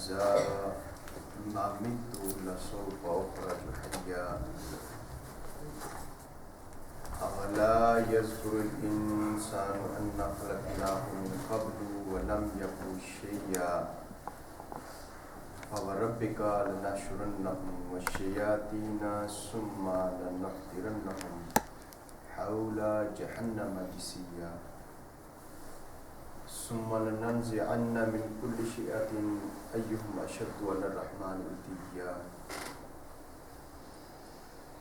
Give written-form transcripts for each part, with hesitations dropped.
إذا ما مت لسوف أخرج حيا أولا يذكر الإنسان أنا خلقناه من قبل ولم يكن شيئا فوربك لنحشرنهم والشياطين ثم لنحضرنهم حول جهنم جثيا ثم لننزعن من كل شيعة أيهم أشد على الرحمن عتيا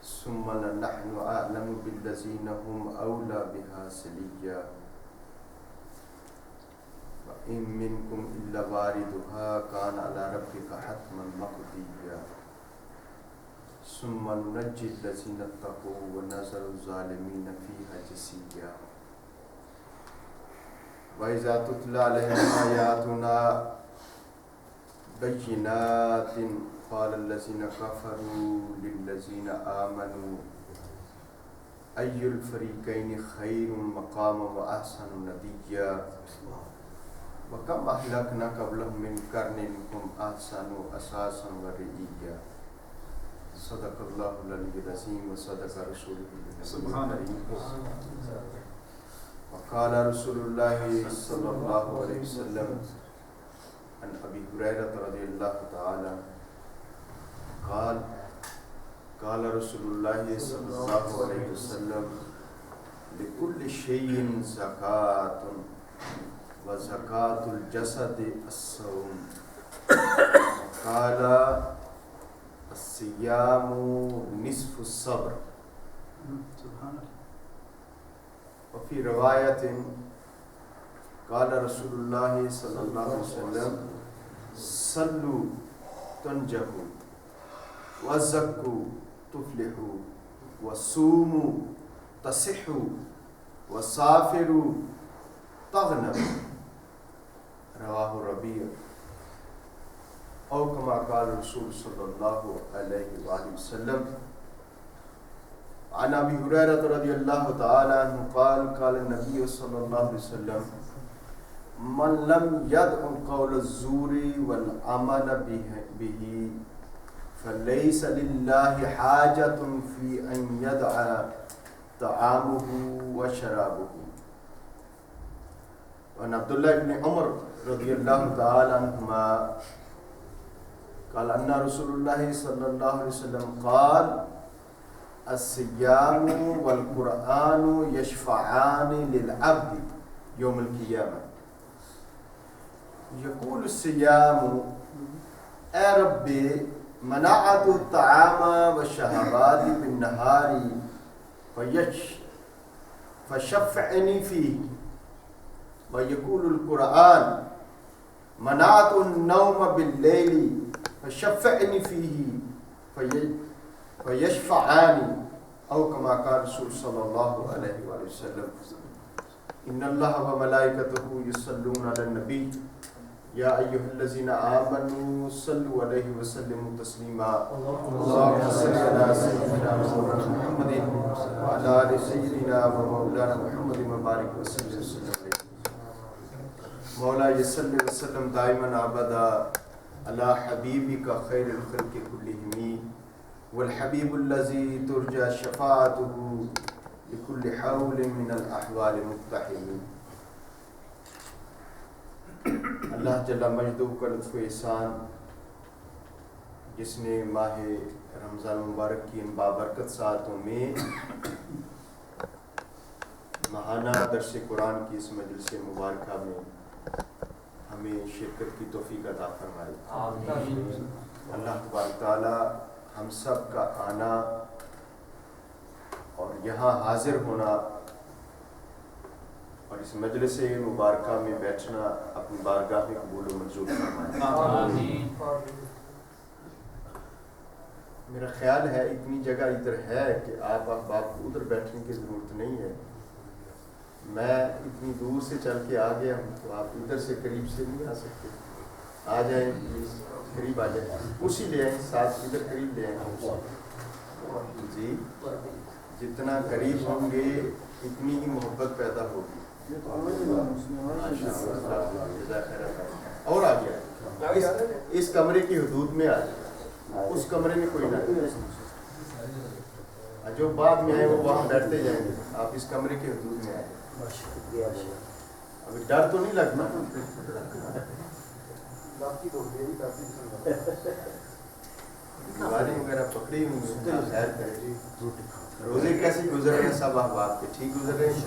ثم لنحن أعلم بالذين هم أولى بها صليا وإن منكم إلا واردها كان على ربك حتما مقضيا ثم ننجي الذين اتقوا ونذر الظالمين فيها جثيا وإذا تتلى عليهم آياتنا بينات قال الذين كفروا للذين آمنوا أي الفريقين خير مقاما وأحسن نديا وكم أهلكنا قبلهم من قرن هم أحسن أساسا ورئيا صدق الله العلي العظيم وصدق رسوله سبحان الله. وقال رسول الله صلى الله عليه وسلم عن أبي هريرة رضي الله تعالى قال قال رسول الله صلى الله عليه وسلم لكل شيء زكاة وزكاة الجسد الصوم قال الصيام نصف الصبر وفي رواية قال رسول الله صلى الله عليه وسلم صلوا تنجحوا وزكوا تفلحوا وصوموا تصحوا وسافروا تغنموا رواه الربيع أو كما قال الرسول صلى الله عليه وآله وسلم. عن أبي هريرة رضي الله تعالى عنه قال قال النبي صلى الله عليه وسلم من لم يدع قول الزور والعمل به فليس لله حاجة في أن يدع طعامه وشرابه. وعن عبد الله بن عمر رضي الله تعالى عنهما قال أن رسول الله صلى الله عليه وسلم قال الصيام والقرآن يشفعان للعبد يوم القيامة. يقول الصيام اے رب منعت الطعام والشهوات بالنهار فشفعني فيه. ويقول القرآن منعت النوم بالليل فشفعني فيه فيشفعاني أو كما قال رسول صلى الله عليه وسلم إن الله وملائكته يصلون على النبي يا أيها الذين آمنوا صلوا عليه وسلموا تسليما اللهم صل على سيدنا محمد وعلى آل سيدنا ومولانا محمد وبارك وسلم عليه. مولاي صل وسلم دائما أبدا على حبيبك خير الخلق كلهم والحبيب الذي ترجى شفاعته لكل حول من الأحوال مقتحم. اللہ جل مجدہ کا لطف و احسان جس نے ماہ رمضان مبارک کی ان بابرکت ساعتوں میں ماہانہ درس قرآن کی اس مجلس مبارکہ میں ہمیں شرکت کی توفیق عطا فرمائی. اللہ تبارک تعالی ہم سب کا آنا اور یہاں حاضر ہونا اور اس مجلس مبارکہ میں بیٹھنا اپنی بارگاہ میں قبول و منظور فرمائے. میرا خیال ہے اتنی جگہ ادھر ہے کہ آپ ادھر بیٹھنے کی ضرورت نہیں ہے. میں اتنی دور سے چل کے آ گیا ہوں تو آپ ادھر سے قریب سے نہیں آ سکتے. آ جائیں پلیز, قریب آ جائیں, کرسی لے آئیں ساتھ, ادھر قریب لے آئیں. جی جتنا قریب ہوں گے اتنی ہی محبت پیدا ہوگی. اور آگے آئے، اس کمرے کی حدود میں آ جائے، اس کمرے میں کوئی نہ رہے، جو بعد میں آئے وہ وہاں ڈرتے جائیں گے، آپ اس کمرے کی حدود میں آئے۔ ابھی ڈر تو نہیں لگنا، بیماری وغیرہ پکڑی ہوئی ہیں، خیر کرے۔ روزے کیسے گزر رہے ہیں سب احباب کے؟ ٹھیک گزر رہے ہیں؟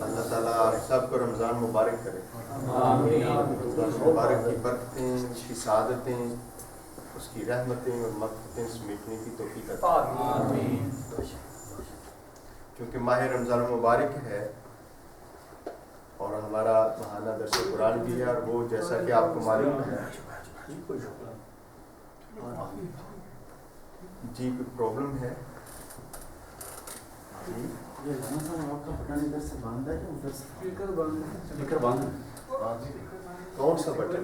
اللہ تعالیٰ آپ سب کو رمضان مبارک کرے، رمضان مبارک کی برکتیں، اس کی سعادتیں، اس کی رحمتیں اور مغفرتیں سمیٹنے کی توفیق عطا فرمائے۔ کیونکہ ماہ رمضان مبارک ہے اور ہمارا ماہانہ درس قرآن بھی ہے، اور وہ جیسا کہ آپ کو معلوم ہے جی کوئی پرابلم ہے کون سا بٹن؟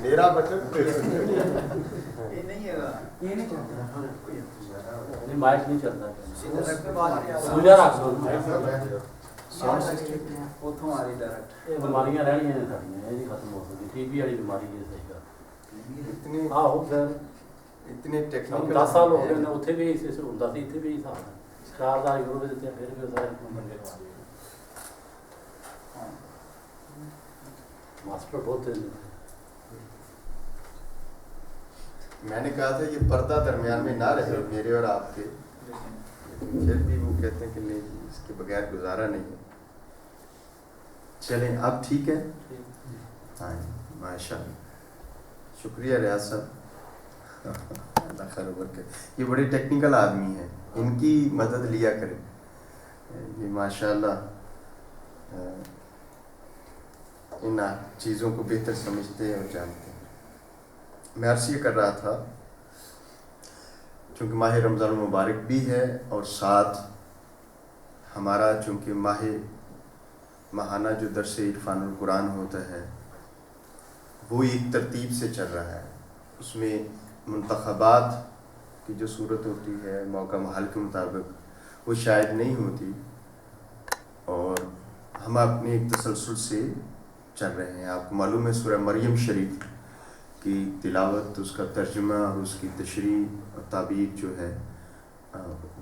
میرا بٹن مائک نہیں چلتا، بیماریاں رہنی ہیں ساڑیاں، یہ ختم ہو سکتی، ٹی بی والی بیماری ہے صحیح اتنے آہو پھر اتنے ٹیکنیکل 10 سال ہو گئے اتنے بھی ہوتا سی، اتنے بھی حساب ہے 4,000 یورو دیتے ہیں، پھر بھی سارے بندے ماسٹر بہت تیز ہیں۔ میں نے کہا تھا یہ پردہ درمیان میں نہ رہے میرے اور آپ کے، پھر بھی وہ کہتے ہیں کہ نہیں اس کے بغیر گزارا نہیں ہے۔ چلیں اب ٹھیک ہے، ہاں ماشاء اللہ، شکریہ ریاض صاحب، اللہ خیر برکت، یہ بڑے ٹیکنیکل آدمی ہیں، ان کی مدد لیا کریں، یہ ماشاء اللہ ان چیزوں کو بہتر سمجھتے ہیں اور جانتے ہیں۔ میں عرض یہ کر رہا تھا چونکہ ماہ رمضان المبارک بھی ہے اور ساتھ ہمارا چونکہ ماہانہ جو درس عرفان القرآن ہوتا ہے وہ ایک ترتیب سے چل رہا ہے، اس میں منتخبات کی جو صورت ہوتی ہے موقع محل کے مطابق وہ شاید نہیں ہوتی، اور ہم اپنے ایک تسلسل سے چل رہے ہیں۔ آپ کو معلوم ہے سورہ مریم شریف کی تلاوت، اس کا ترجمہ اور اس کی تشریح اور تعبیر جو ہے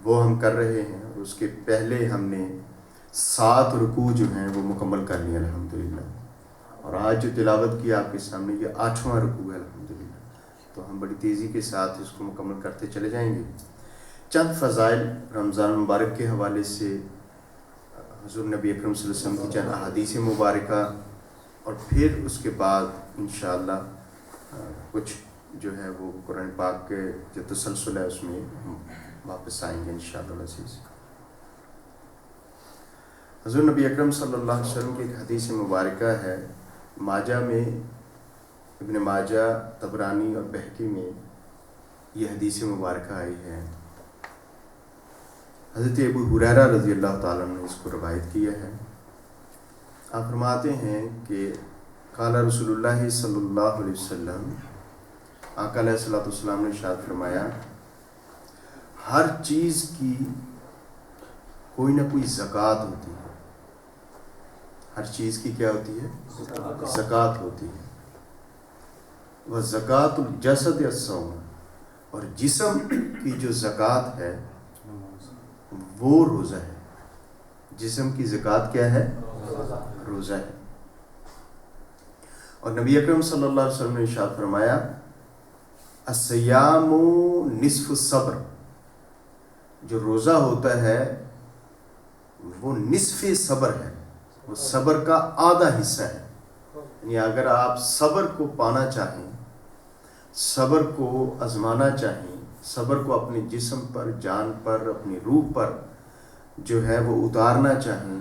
وہ ہم کر رہے ہیں، اور اس کے پہلے ہم نے 7 رکوع جو ہیں وہ مکمل کر لیے الحمدللہ، اور آج جو تلاوت کی آپ کے سامنے یہ 8واں رکوع ہے الحمدللہ، تو ہم بڑی تیزی کے ساتھ اس کو مکمل کرتے چلے جائیں گے۔ چند فضائل رمضان مبارک کے حوالے سے حضور نبی اکرم صلی اللہ علیہ وسلم کی چند احادیث مبارکہ، اور پھر اس کے بعد انشاءاللہ کچھ جو ہے وہ قرآن پاک کے جو تسلسل ہے اس میں ہم واپس آئیں گے انشاءاللہ العزیز۔ حضور نبی اکرم صلی اللہ علیہ وسلم کی ایک حدیث مبارکہ ہے، ماجہ میں، ابن ماجہ، طبرانی اور بہقی میں یہ حدیث مبارکہ آئی ہے۔ حضرت ابو ہریرہ رضی اللہ تعالیٰ عنہ نے اس کو روایت کیا ہے۔ آپ فرماتے ہیں کہ قال رسول اللہ صلی اللہ علیہ وسلم، آقا علیہ السلام نے ارشاد فرمایا، ہر چیز کی کوئی نہ کوئی زکوٰۃ ہوتی ہے، ہر چیز کی کیا ہوتی ہے؟ زکوٰۃ ہوتی ہے۔ وہ زکوٰۃ الجسد الصوم، اور جسم کی جو زکوٰۃ ہے وہ روزہ ہے۔ جسم کی زکوٰۃ کیا ہے؟ روزہ ہے۔ اور نبی اکرم صلی اللہ علیہ وسلم نے ارشاد فرمایا، الصیام نصف الصبر، جو روزہ ہوتا ہے وہ نصف صبر ہے، وہ صبر کا آدھا حصہ ہے۔ یعنی اگر آپ صبر کو پانا چاہیں، صبر کو آزمانا چاہیں، صبر کو اپنے جسم پر، جان پر، اپنی روح پر جو ہے وہ اتارنا چاہیں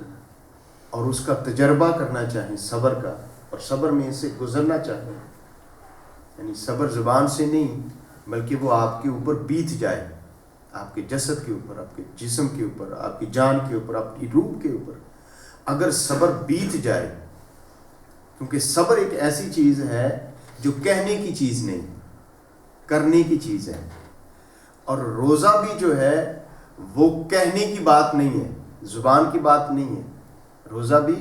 اور اس کا تجربہ کرنا چاہیں صبر کا، اور صبر میں سے گزرنا چاہیں، یعنی صبر زبان سے نہیں بلکہ وہ آپ کے اوپر بیت جائے، آپ کے جسد کے اوپر، آپ کے جسم کے اوپر، آپ کی جان کے اوپر، آپ کی روح کے اوپر اگر صبر بیت جائے، کیونکہ صبر ایک ایسی چیز ہے جو کہنے کی چیز نہیں، کرنے کی چیز ہے، اور روزہ بھی جو ہے وہ کہنے کی بات نہیں ہے، زبان کی بات نہیں ہے، روزہ بھی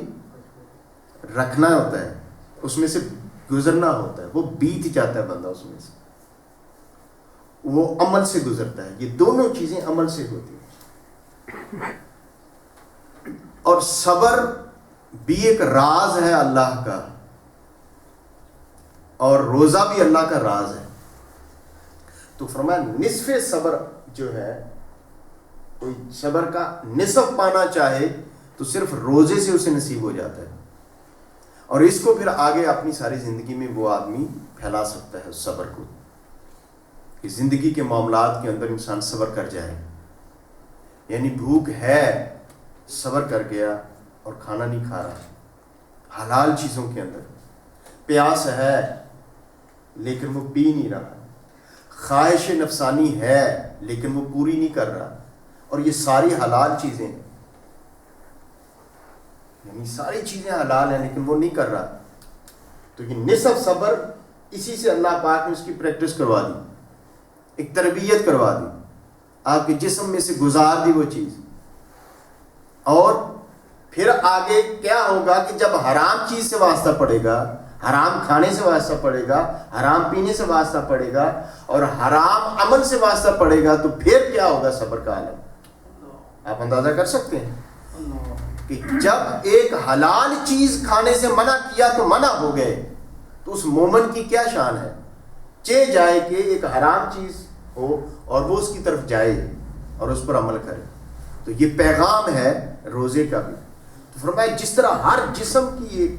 رکھنا ہوتا ہے، اس میں سے گزرنا ہوتا ہے، وہ بیت جاتا ہے بندہ اس میں سے، وہ عمل سے گزرتا ہے. یہ دونوں چیزیں عمل سے ہوتی ہیں. اور صبر بھی ایک راز ہے اللہ کا، اور روزہ بھی اللہ کا راز ہے. تو فرمایا نصف صبر جو ہے، کوئی صبر کا نصف پانا چاہے تو صرف روزے سے اسے نصیب ہو جاتا ہے، اور اس کو پھر آگے اپنی ساری زندگی میں وہ آدمی پھیلا سکتا ہے اس صبر کو، کہ زندگی کے معاملات کے اندر انسان صبر کر جائے. یعنی بھوک ہے، صبر کر گیا اور کھانا نہیں کھا رہا حلال چیزوں کے اندر. پیاس ہے لیکن وہ پی نہیں رہا. خواہش نفسانی ہے لیکن وہ پوری نہیں کر رہا. اور یہ ساری حلال چیزیں ہیں، یعنی ساری چیزیں حلال ہیں لیکن وہ نہیں کر رہا. تو یہ نصف صبر، اسی سے اللہ پاک نے اس کی پریکٹس کروا دی، ایک تربیت کروا دی، آپ کے جسم میں سے گزار دی وہ چیز. اور پھر آگے کیا ہوگا کہ جب حرام چیز سے واسطہ پڑے گا، حرام کھانے سے واسطہ پڑے گا، حرام پینے سے واسطہ پڑے گا، اور حرام عمل سے واسطہ پڑے گا، تو پھر کیا ہوگا صبر کا عالم. آپ اندازہ کر سکتے ہیں کہ جب ایک حلال چیز کھانے سے منع کیا تو منع ہو گئے، تو اس مومن کی کیا شان ہے. چہ جائے کہ ایک حرام چیز ہو اور وہ اس کی طرف جائے اور اس پر عمل کرے. تو یہ پیغام ہے روزے کا بھی. تو فرمایا جس طرح ہر جسم کی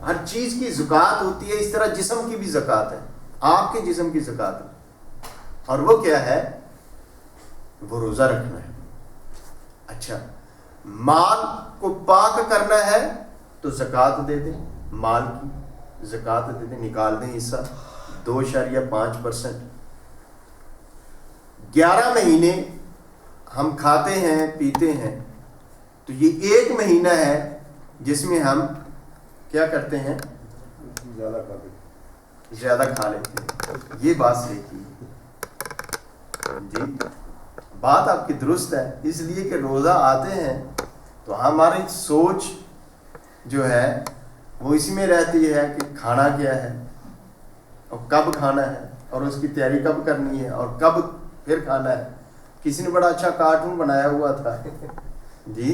ہر چیز کی زکوٰۃ ہوتی ہے، اس طرح جسم کی بھی زکوٰۃ ہے، آپ کے جسم کی زکوٰۃ ہے. اور وہ کیا ہے؟ وہ روزہ رکھنا ہے. اچھا، مال کو پاک کرنا ہے تو زکوٰۃ دے دیں، مال کی زکوٰۃ دے دیں، نکال دیں حصہ 2.5%. 11 مہینے ہم کھاتے ہیں پیتے ہیں، تو یہ ایک مہینہ ہے جس میں ہم کیا کرتے ہیں؟ زیادہ کھا لیتے ہیں. یہ بات صحیح کی جی، بات آپ کی درست ہے. اس لیے کہ روزہ آتے ہیں تو ہماری سوچ جو ہے وہ اسی میں رہتی ہے کہ کھانا کیا ہے اور کب کھانا ہے اور اس کی تیاری کب کرنی ہے اور کب پھر کھانا ہے. کسی نے بڑا اچھا کارٹون بنایا ہوا تھا جی،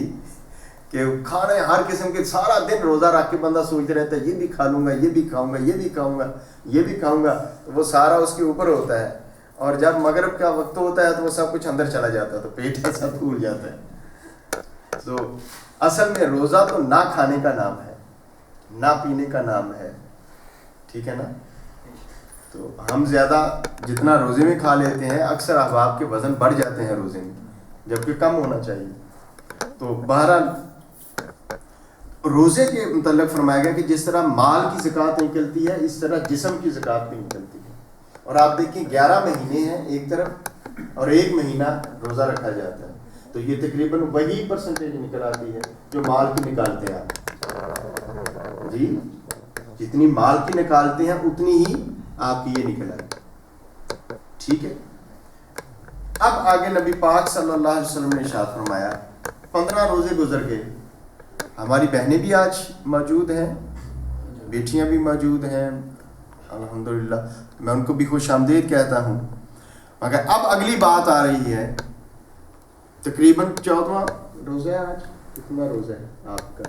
کہ کھانے ہر قسم کے، سارا دن روزہ رکھ کے بندہ سوچتے رہتا ہے یہ بھی کھا لوں گا، یہ بھی کھاؤں گا، یہ بھی کھاؤں گا، یہ بھی کھاؤں گا. وہ سارا اس کے اوپر ہوتا ہے، اور جب مغرب کا وقت ہوتا ہے تو وہ سب کچھ اندر چلا جاتا ہے، تو پیٹ ایسا پھول جاتا ہے. تو اصل میں روزہ تو نہ کھانے کا نام ہے، نہ پینے کا نام ہے. ٹھیک ہے نا؟ تو ہم زیادہ جتنا روزے میں کھا لیتے ہیں، اکثر احباب کے وزن بڑھ جاتے ہیں روزے میں، جبکہ کم ہونا چاہیے. تو بہرحال روزے کے متعلق فرمایا گیا کہ جس طرح مال کی زکوٰۃ نکلتی ہے، اس طرح جسم کی زکوٰۃ بھی نکلتی ہے. اور آپ دیکھیں 11 مہینے ہیں ایک طرف، اور ایک مہینہ روزہ رکھا جاتا ہے، تو یہ تقریباً وہی پرسنٹیج نکل آتی ہے جو مال کی نکالتے ہیں آپ جی. جتنی مال کی نکالتے ہیں اتنی ہی آپ کی یہ نکل آئی. ٹھیک ہے. اب آگے نبی پاک صلی اللہ علیہ وسلم نے ارشاد فرمایا 15 روزے گزر گئے. ہماری بہنیں بھی آج موجود ہیں، بیٹیاں بھی موجود ہیں الحمدللہ، میں ان کو بھی خوش آمدید کہتا ہوں. مگر اب اگلی بات آ رہی ہے، تقریباً 14واں روزہ ہے آج. کتنا روزہ ہے آپ کا؟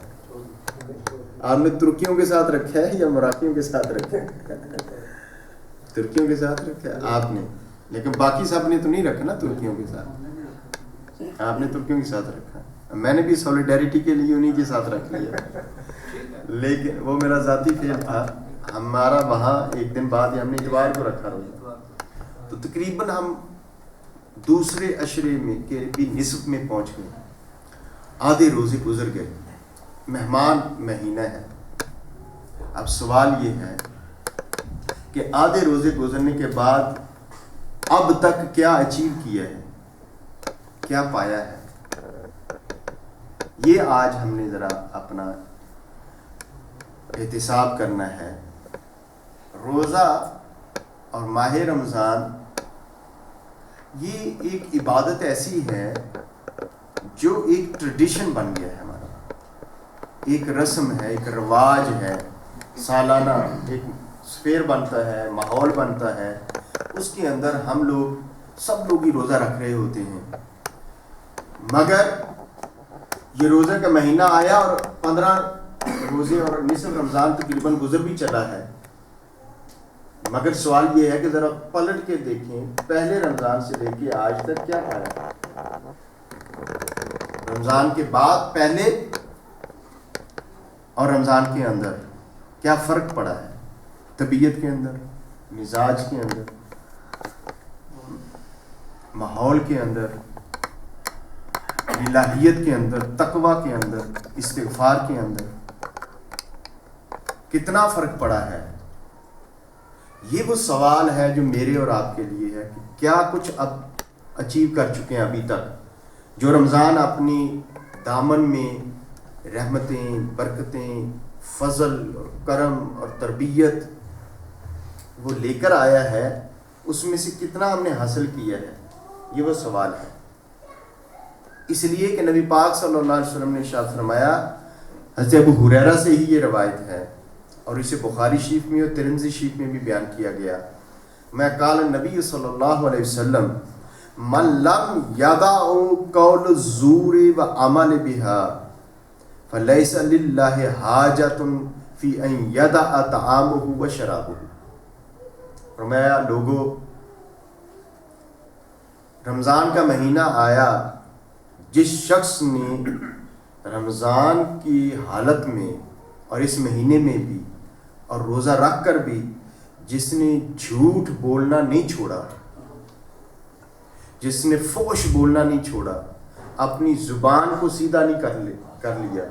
آپ نے ترکیوں کے ساتھ رکھا ہے یا مراکیوں کے ساتھ رکھا ہے؟ ترکیوں کے ساتھ رکھا ہے آپ نے، لیکن باقی سب نے تو نہیں رکھا نا ترکیوں کے ساتھ. آپ نے ترکیوں کے ساتھ رکھا، میں نے بھی سولیڈیرٹی کے لیے انہیں کے ساتھ رکھ لیا، لیکن وہ میرا ذاتی فیل تھا. ہمارا وہاں ایک دن بعد ہم نے اتوار کو رکھا روزہ، تو تقریباً ہم دوسرے عشرے میں کے بھی نصف میں پہنچ گئے، آدھے روزے گزر گئے. مہمان مہینہ ہے. اب سوال یہ ہے کہ آدھے روزے گزرنے کے بعد اب تک کیا اچیو کیا ہے، کیا پایا ہے. یہ آج ہم نے ذرا اپنا احتساب کرنا ہے. روزہ اور ماہ رمضان یہ ایک عبادت ایسی ہے جو ایک ٹریڈیشن بن گیا ہے ہمارا، ایک رسم ہے، ایک رواج ہے، سالانہ ایک سفیر بنتا ہے، ماحول بنتا ہے، اس کے اندر ہم لوگ سب لوگ ہی روزہ رکھ رہے ہوتے ہیں. مگر یہ روزہ کا مہینہ آیا اور 15 روزے اور نصف رمضان تقریباً گزر بھی چلا ہے. مگر سوال یہ ہے کہ ذرا پلٹ کے دیکھیں پہلے رمضان سے لے کے آج تک کیا پایا. رمضان کے بعد پہلے اور رمضان کے اندر کیا فرق پڑا ہے؟ طبیعت کے اندر، مزاج کے اندر، ماحول کے اندر، الہیت کے اندر، تقوی کے اندر، استغفار کے اندر کتنا فرق پڑا ہے. یہ وہ سوال ہے جو میرے اور آپ کے لیے ہے کہ کیا کچھ اب اچیو کر چکے ہیں ابھی تک. جو رمضان اپنی دامن میں رحمتیں، برکتیں، فضل اور کرم اور تربیت وہ لے کر آیا ہے، اس میں سے کتنا ہم نے حاصل کیا ہے، یہ وہ سوال ہے. اس لیے کہ نبی پاک صلی اللہ علیہ وسلم نے ارشاد فرمایا، حضرت ابو ہریرہ سے ہی یہ روایت ہے اور اسے بخاری شریف میں اور ترمذی شریف میں بھی بیان کیا گیا. میں قال نبی صلی اللہ علیہ وسلم من لم یدع قول الزور وعمل بها فلیس للہ حاجۃ فی ان یدع طعامہ وشرابہ. فرمایا لوگوں، رمضان کا مہینہ آیا، جس شخص نے رمضان کی حالت میں اور اس مہینے میں بھی اور روزہ رکھ کر بھی جس نے جھوٹ بولنا نہیں چھوڑا، جس نے فحش بولنا نہیں چھوڑا، اپنی زبان کو سیدھا نہیں کر لیا،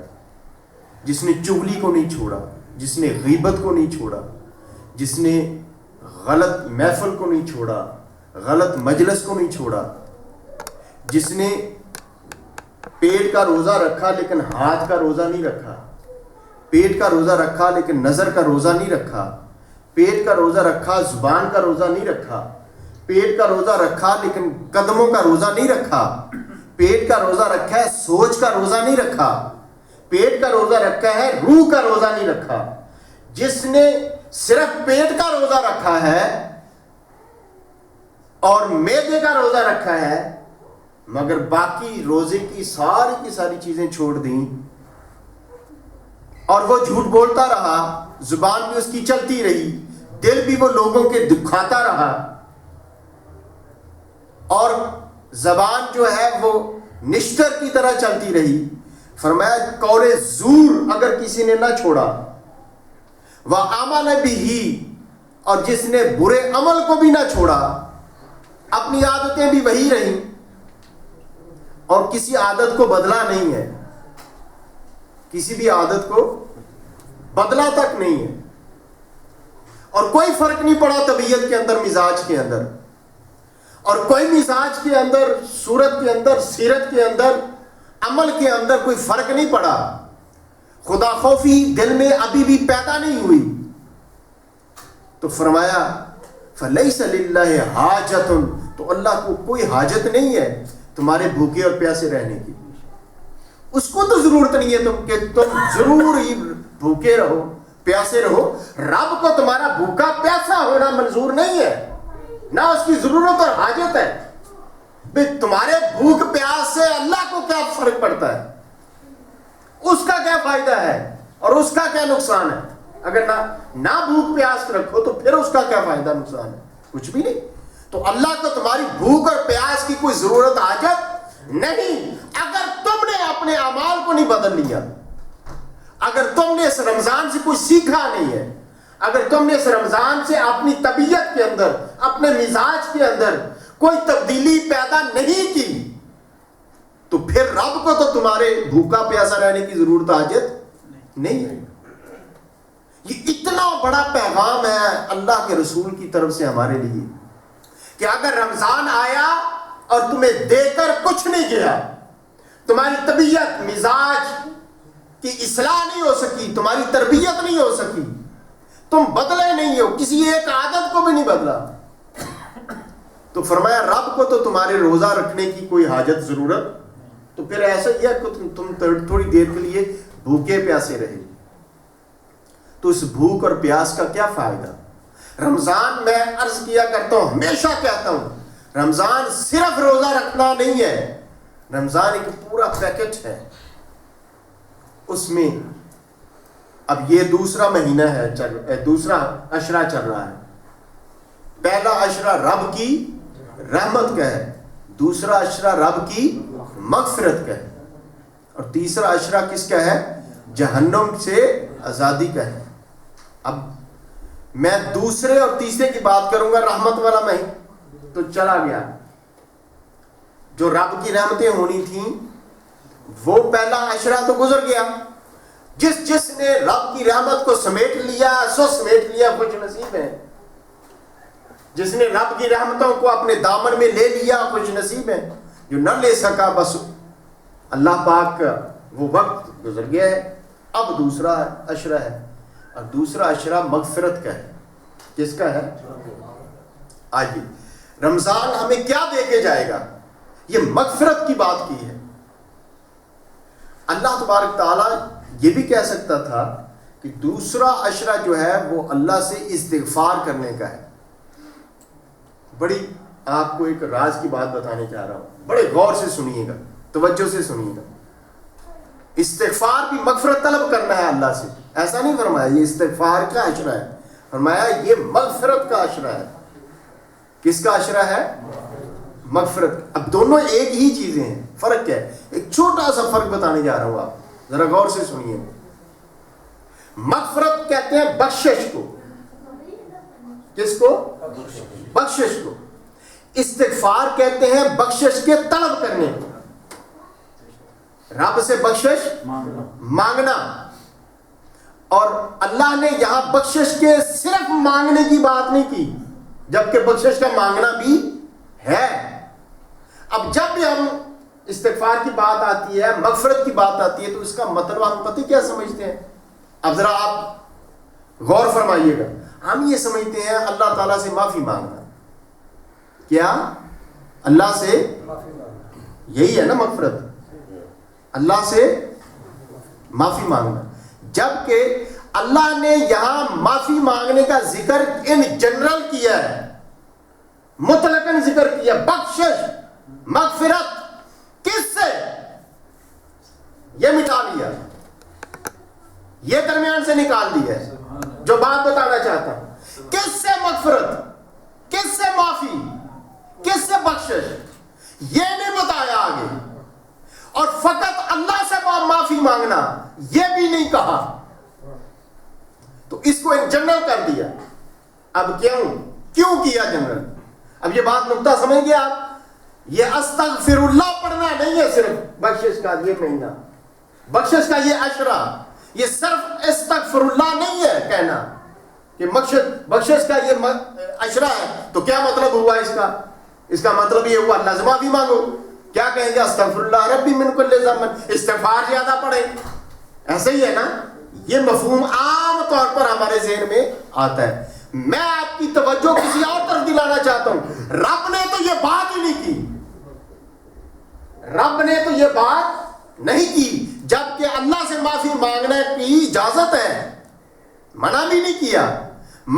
جس نے چغلی کو نہیں چھوڑا، جس نے غیبت کو نہیں چھوڑا، جس نے غلط محفل کو نہیں چھوڑا، غلط مجلس کو نہیں چھوڑا، جس نے پیٹ کا روزہ رکھا لیکن ہاتھ کا روزہ نہیں رکھا، پیٹ کا روزہ رکھا لیکن نظر کا روزہ نہیں رکھا، پیٹ کا روزہ رکھا زبان کا روزہ نہیں رکھا، پیٹ کا روزہ رکھا لیکن قدموں کا روزہ نہیں رکھا، پیٹ کا روزہ رکھا ہے سوچ کا روزہ نہیں رکھا، پیٹ کا روزہ رکھا ہے روح کا روزہ نہیں رکھا. جس نے صرف پیٹ کا روزہ رکھا ہے اور معدے کا روزہ رکھا ہے مگر باقی روزے کی ساری چیزیں چھوڑ دیں اور وہ جھوٹ بولتا رہا، زبان بھی اس کی چلتی رہی، دل بھی وہ لوگوں کے دکھاتا رہا اور زبان جو ہے وہ نشتر کی طرح چلتی رہی. فرمایا قول زور اگر کسی نے نہ چھوڑا، وعمل بہ، اور جس نے برے عمل کو بھی نہ چھوڑا، اپنی عادتیں بھی وہی رہیں اور کسی عادت کو بدلا نہیں ہے، کسی بھی عادت کو بدلا تک نہیں ہے اور کوئی فرق نہیں پڑا طبیعت کے اندر، مزاج کے اندر، اور کوئی مزاج کے اندر، صورت کے اندر، سیرت کے اندر، عمل کے اندر کوئی فرق نہیں پڑا، خدا خوفی دل میں ابھی بھی پیدا نہیں ہوئی، تو فرمایا فلیس للہ حاجۃ، تو اللہ کو کوئی حاجت نہیں ہے تمہارے بھوکے اور پیاسے رہنے کی. اس کو تو ضرورت نہیں ہے کہ تم ضرور ہی بھوکے رہو، پیاسے رہو. رب کو تمہارا بھوکا پیاسا ہونا منظور نہیں ہے، نہ اس کی ضرورت اور حاجت ہے. تمہارے بھوک پیاس سے اللہ کو کیا فرق پڑتا ہے؟ اس کا کیا فائدہ ہے اور اس کا کیا نقصان ہے؟ اگر نہ بھوک پیاس رکھو تو پھر اس کا کیا فائدہ نقصان ہے؟ کچھ بھی نہیں. تو اللہ کو تمہاری بھوک اور پیاس کی کوئی ضرورت حاجت نہیں. اگر تم نے اپنے اعمال کو نہیں بدل لیا، اگر تم نے اس رمضان سے کوئی سیکھا نہیں ہے، اگر تم نے اس رمضان سے اپنی طبیعت کے اندر، اپنے مزاج کے اندر کوئی تبدیلی پیدا نہیں کی، تو پھر رب کو تو تمہارے بھوکا پیاسا رہنے کی ضرورت حاجت نہیں ہے. یہ اتنا بڑا پیغام ہے اللہ کے رسول کی طرف سے ہمارے لیے کہ اگر رمضان آیا اور تمہیں دے کر کچھ نہیں گیا، تمہاری طبیعت مزاج کی اصلاح نہیں ہو سکی، تمہاری تربیت نہیں ہو سکی، تم بدلے نہیں ہو، کسی ایک عادت کو بھی نہیں بدلا، تو فرمایا رب کو تو تمہارے روزہ رکھنے کی کوئی حاجت ضرورت. تو پھر ایسا ہی ہے کہ تم تھوڑی دیر کے لیے بھوکے پیاسے رہے گی، تو اس بھوک اور پیاس کا کیا فائدہ؟ رمضان میں عرض کیا کرتا ہوں، ہمیشہ کہتا ہوں، رمضان صرف روزہ رکھنا نہیں ہے، رمضان ایک پورا پیکٹ ہے. اس میں اب یہ دوسرا مہینہ ہے، دوسرا عشرہ چل رہا ہے. پہلا عشرہ رب کی رحمت کا ہے، دوسرا عشرہ رب کی مغفرت کا ہے، اور تیسرا عشرہ کس کا ہے؟ جہنم سے آزادی کا ہے. اب میں دوسرے اور تیسرے کی بات کروں گا. رحمت والا مہینہ تو چلا گیا، جو رب کی رحمتیں ہونی تھیں وہ پہلا عشرہ تو گزر گیا. جس نے رب کی رحمت کو سمیٹ لیا سو سمیٹ لیا، خوش نصیب ہے. جس نے رب کی رحمتوں کو اپنے دامن میں لے لیا، خوش نصیب ہے. جو نہ لے سکا، بس اللہ پاک کا وہ وقت گزر گیا ہے. اب دوسرا عشرہ ہے، اور دوسرا عشرہ مغفرت کا ہے. کس کا ہے؟ آئیے، رمضان ہمیں کیا دے کے جائے گا؟ یہ مغفرت کی بات کی ہے. اللہ تبارک تعالیٰ یہ بھی کہہ سکتا تھا کہ دوسرا عشرہ جو ہے وہ اللہ سے استغفار کرنے کا ہے. بڑی آپ کو ایک راز کی بات بتانے جا رہا ہوں، بڑے غور سے سنیے گا، توجہ سے سنیے گا. استغفار بھی مغفرت طلب کرنا ہے اللہ سے، ایسا نہیں فرمایا یہ استغفار کا عشرہ ہے، فرمایا یہ مغفرت کا عشرہ ہے. کس کا عشرہ ہے؟ مغفرت. اب دونوں ایک ہی چیزیں ہیں، فرق کیا ہے؟ ایک چھوٹا سا فرق بتانے جا رہا ہوں، آپ ذرا غور سے سنیے. مغفرت کہتے ہیں بخشش کو. کس کو؟ بخشش کو. استغفار کہتے ہیں بخشش کے طلب کرنے کو، رب سے بخشش مانگنا. اور اللہ نے یہاں بخشش کے صرف مانگنے کی بات نہیں کی، جبکہ بخشش کا مانگنا بھی ہے. اب جب بھی ہم استغفار کی بات آتی ہے، مغفرت کی بات آتی ہے، تو اس کا مطلب ہم پتہ کیا سمجھتے ہیں؟ اب ذرا آپ غور فرمائیے گا. ہم یہ سمجھتے ہیں اللہ تعالیٰ سے معافی مانگنا. کیا؟ اللہ سے، یہی ہے نا مغفرت، اللہ سے معافی مانگنا. جبکہ اللہ نے یہاں معافی مانگنے کا ذکر ان جنرل کیا ہے، مطلقاً ذکر کیا. بخشش، مغفرت کس سے؟ یہ مٹا لیا، یہ درمیان سے نکال دیا ہے. جو بات بتانا چاہتا ہوں، کس سے مغفرت، کس سے معافی، کس سے بخشش، یہ نہیں بتایا آگے. اور فقط اللہ سے معافی مانگنا یہ بھی نہیں کہا، تو اس کو جنرل کر دیا. اب کیوں کیا جنرل؟ اب یہ بات نقطہ سمجھ گیا آپ؟ یہ استغفر اللہ پڑھنا نہیں ہے صرف بخشش کا یہ مہینہ، بخشش کا یہ عشرہ، یہ صرف استغفر اللہ نہیں ہے کہنا کہ بخشش کا یہ عشرہ ہے. تو کیا مطلب ہوا اس کا مطلب یہ ہوا اللہ سے معافی مانگو. کیا کہیں گے؟ استغفر اللہ ربی من کل ذنب، استغفار زیادہ پڑھیں. ایسا ہی ہے نا؟ یہ مفہوم عام طور پر ہمارے ذہن میں آتا ہے. میں آپ کی توجہ کسی اور طرف دلانا چاہتا ہوں. رب نے تو یہ بات ہی نہیں کی، رب نے تو یہ بات نہیں کی، جبکہ اللہ سے معافی مانگنے کی اجازت ہے، منع بھی نہیں کیا،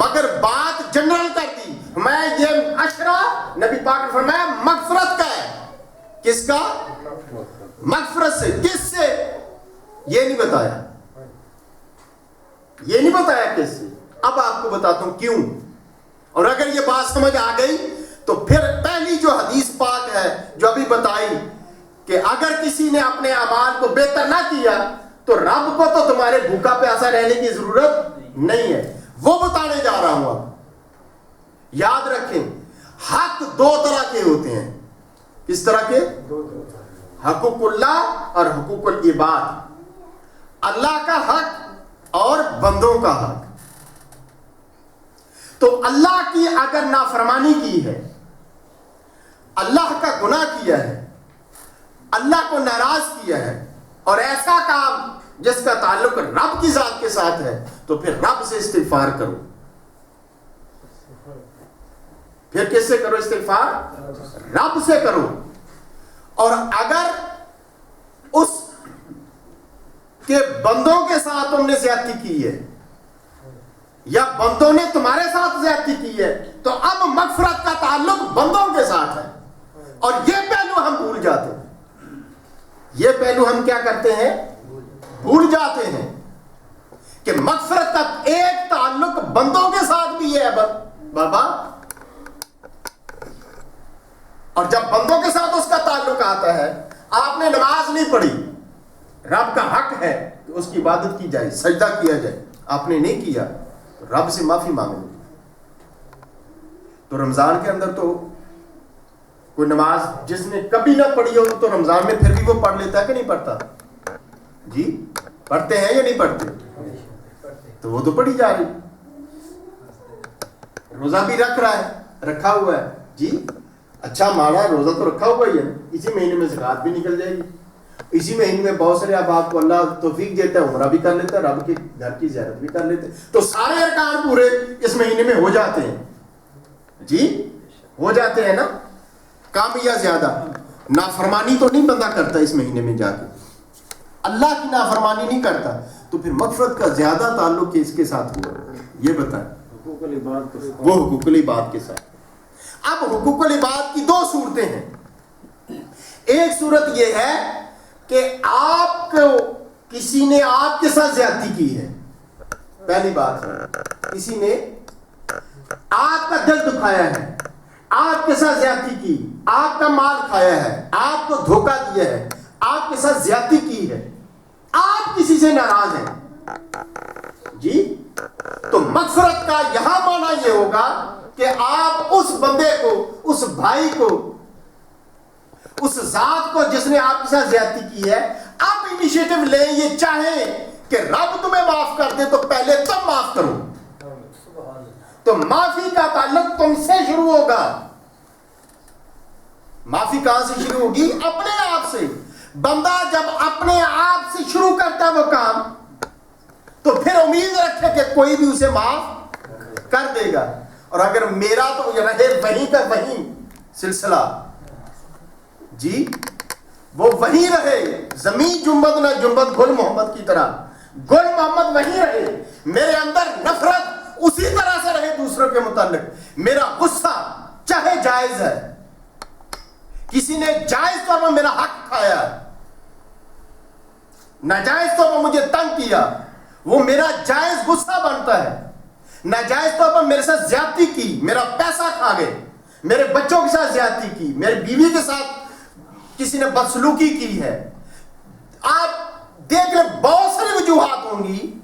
مگر بات جنرل کر دی. میں یہ عشرہ نبی پاک نے فرمایا مغفرت کا ہے. کس کا؟ مغفرت سے. کس سے؟ یہ نہیں بتایا، یہ نہیں بتایا کس سے. اب آپ کو بتاتا ہوں کیوں. اور اگر یہ بات سمجھ آ گئی تو پھر پہلی جو حدیث پاک ہے جو ابھی بتائی کہ اگر کسی نے اپنے اعمال کو بہتر نہ کیا تو رب کو تو تمہارے بھوکا پیاسا رہنے کی ضرورت نہیں ہے، وہ بتانے جا رہا ہوں. اب یاد رکھیں، حق دو طرح کے ہوتے ہیں. کس طرح کے؟ حقوق اللہ اور حقوق العباد. اللہ کا حق اور بندوں کا حق. تو اللہ کی اگر نافرمانی کی ہے، اللہ کا گناہ کیا ہے، اللہ کو ناراض کیا ہے، اور ایسا کام جس کا تعلق رب کی ذات کے ساتھ ہے، تو پھر رب سے استغفار کرو. پھر کس سے کرو استغفار؟ رب سے کرو. اور اگر اس کہ بندوں کے ساتھ تم نے زیادتی کی ہے یا بندوں نے تمہارے ساتھ زیادتی کی ہے، تو اب مغفرت کا تعلق بندوں کے ساتھ ہے. اور یہ پہلو ہم بھول جاتے ہیں، یہ پہلو ہم کیا کرتے ہیں؟ بھول جاتے ہیں کہ مغفرت کا ایک تعلق بندوں کے ساتھ بھی ہے بابا. اور جب بندوں کے ساتھ اس کا تعلق آتا ہے، آپ نے نماز نہیں پڑھی، رب کا حق ہے کہ اس کی عبادت کی جائے، سجدہ کیا جائے، آپ نے نہیں کیا تو رب سے معافی مانگو. تو رمضان کے اندر تو کوئی نماز جس نے کبھی نہ پڑھی ہو تو رمضان میں پھر بھی وہ پڑھ لیتا ہے کہ نہیں پڑھتا؟ جی پڑھتے ہیں یا نہیں پڑھتے؟ تو وہ تو پڑھی جا رہی. روزہ بھی رکھا ہوا ہے. جی اچھا مانا روزہ تو رکھا ہوا ہی ہے، اسی مہینے میں زکات بھی نکل جائے گی، اسی مہینے میں بہت سارے آپ کو اللہ توفیق دیتا ہے، عمرہ بھی کر لیتا ہے، رب کے گھر کی زیارت بھی کر لیتے ہیں، تو سارے ارکان پورے اس مہینے میں ہو جاتے ہیں. جی ہو جاتے ہیں نا، کم یا زیادہ. نافرمانی تو نہیں بندہ کرتا اس مہینے میں جا کے، اللہ کی نافرمانی نہیں کرتا، تو پھر مغفرت کا زیادہ تعلق اس کے ساتھ ہوا. یہ بتائیں وہ حقوق العباد کے ساتھ. اب حقوق العباد کی دو صورتیں ہیں. ایک صورت یہ ہے کہ آپ کو کسی نے آپ کے ساتھ زیادتی کی ہے. پہلی بات ہے کسی نے آپ کا دل دکھایا ہے، آپ کے ساتھ زیادتی کی، آپ کا مال کھایا ہے، آپ کو دھوکہ دیا ہے، آپ کے ساتھ زیادتی کی ہے، آپ کسی سے ناراض ہیں. جی تو مغفرت کا یہاں معنی یہ ہوگا کہ آپ اس بندے کو، اس بھائی کو، اس ذات کو جس نے آپ کے ساتھ زیادتی کی ہے، آپ انیشیٹو لیں، یہ چاہیں کہ رب تمہیں معاف کر دے تو پہلے تم معاف کرو. تو معافی کا تعلق تم سے شروع ہوگا. معافی کہاں سے شروع ہوگی؟ اپنے آپ سے. بندہ جب اپنے آپ سے شروع کرتا ہے وہ کام، تو پھر امید رکھے کہ کوئی بھی اسے معاف کر دے گا. اور اگر میرا تو رہے وہیں کا وہیں سلسلہ، جی وہ وہیں رہے، زمین جنبد نہ جنبد، گل محمد کی طرح، گل محمد وہیں رہے، میرے اندر نفرت اسی طرح سے رہے دوسروں کے متعلق، میرا غصہ چاہے جائز ہے، کسی نے جائز طور پر میرا حق کھایا، ناجائز طور پر مجھے تنگ کیا، وہ میرا جائز غصہ بنتا ہے. ناجائز طور پر میرے ساتھ زیادتی کی، میرا پیسہ کھا گئے، میرے بچوں کے ساتھ زیادتی کی، میری بیوی کے ساتھ کسی نے بدسلوکی کی ہے. آپ دیکھ لیں بہت ساری وجوہات ہوں گی.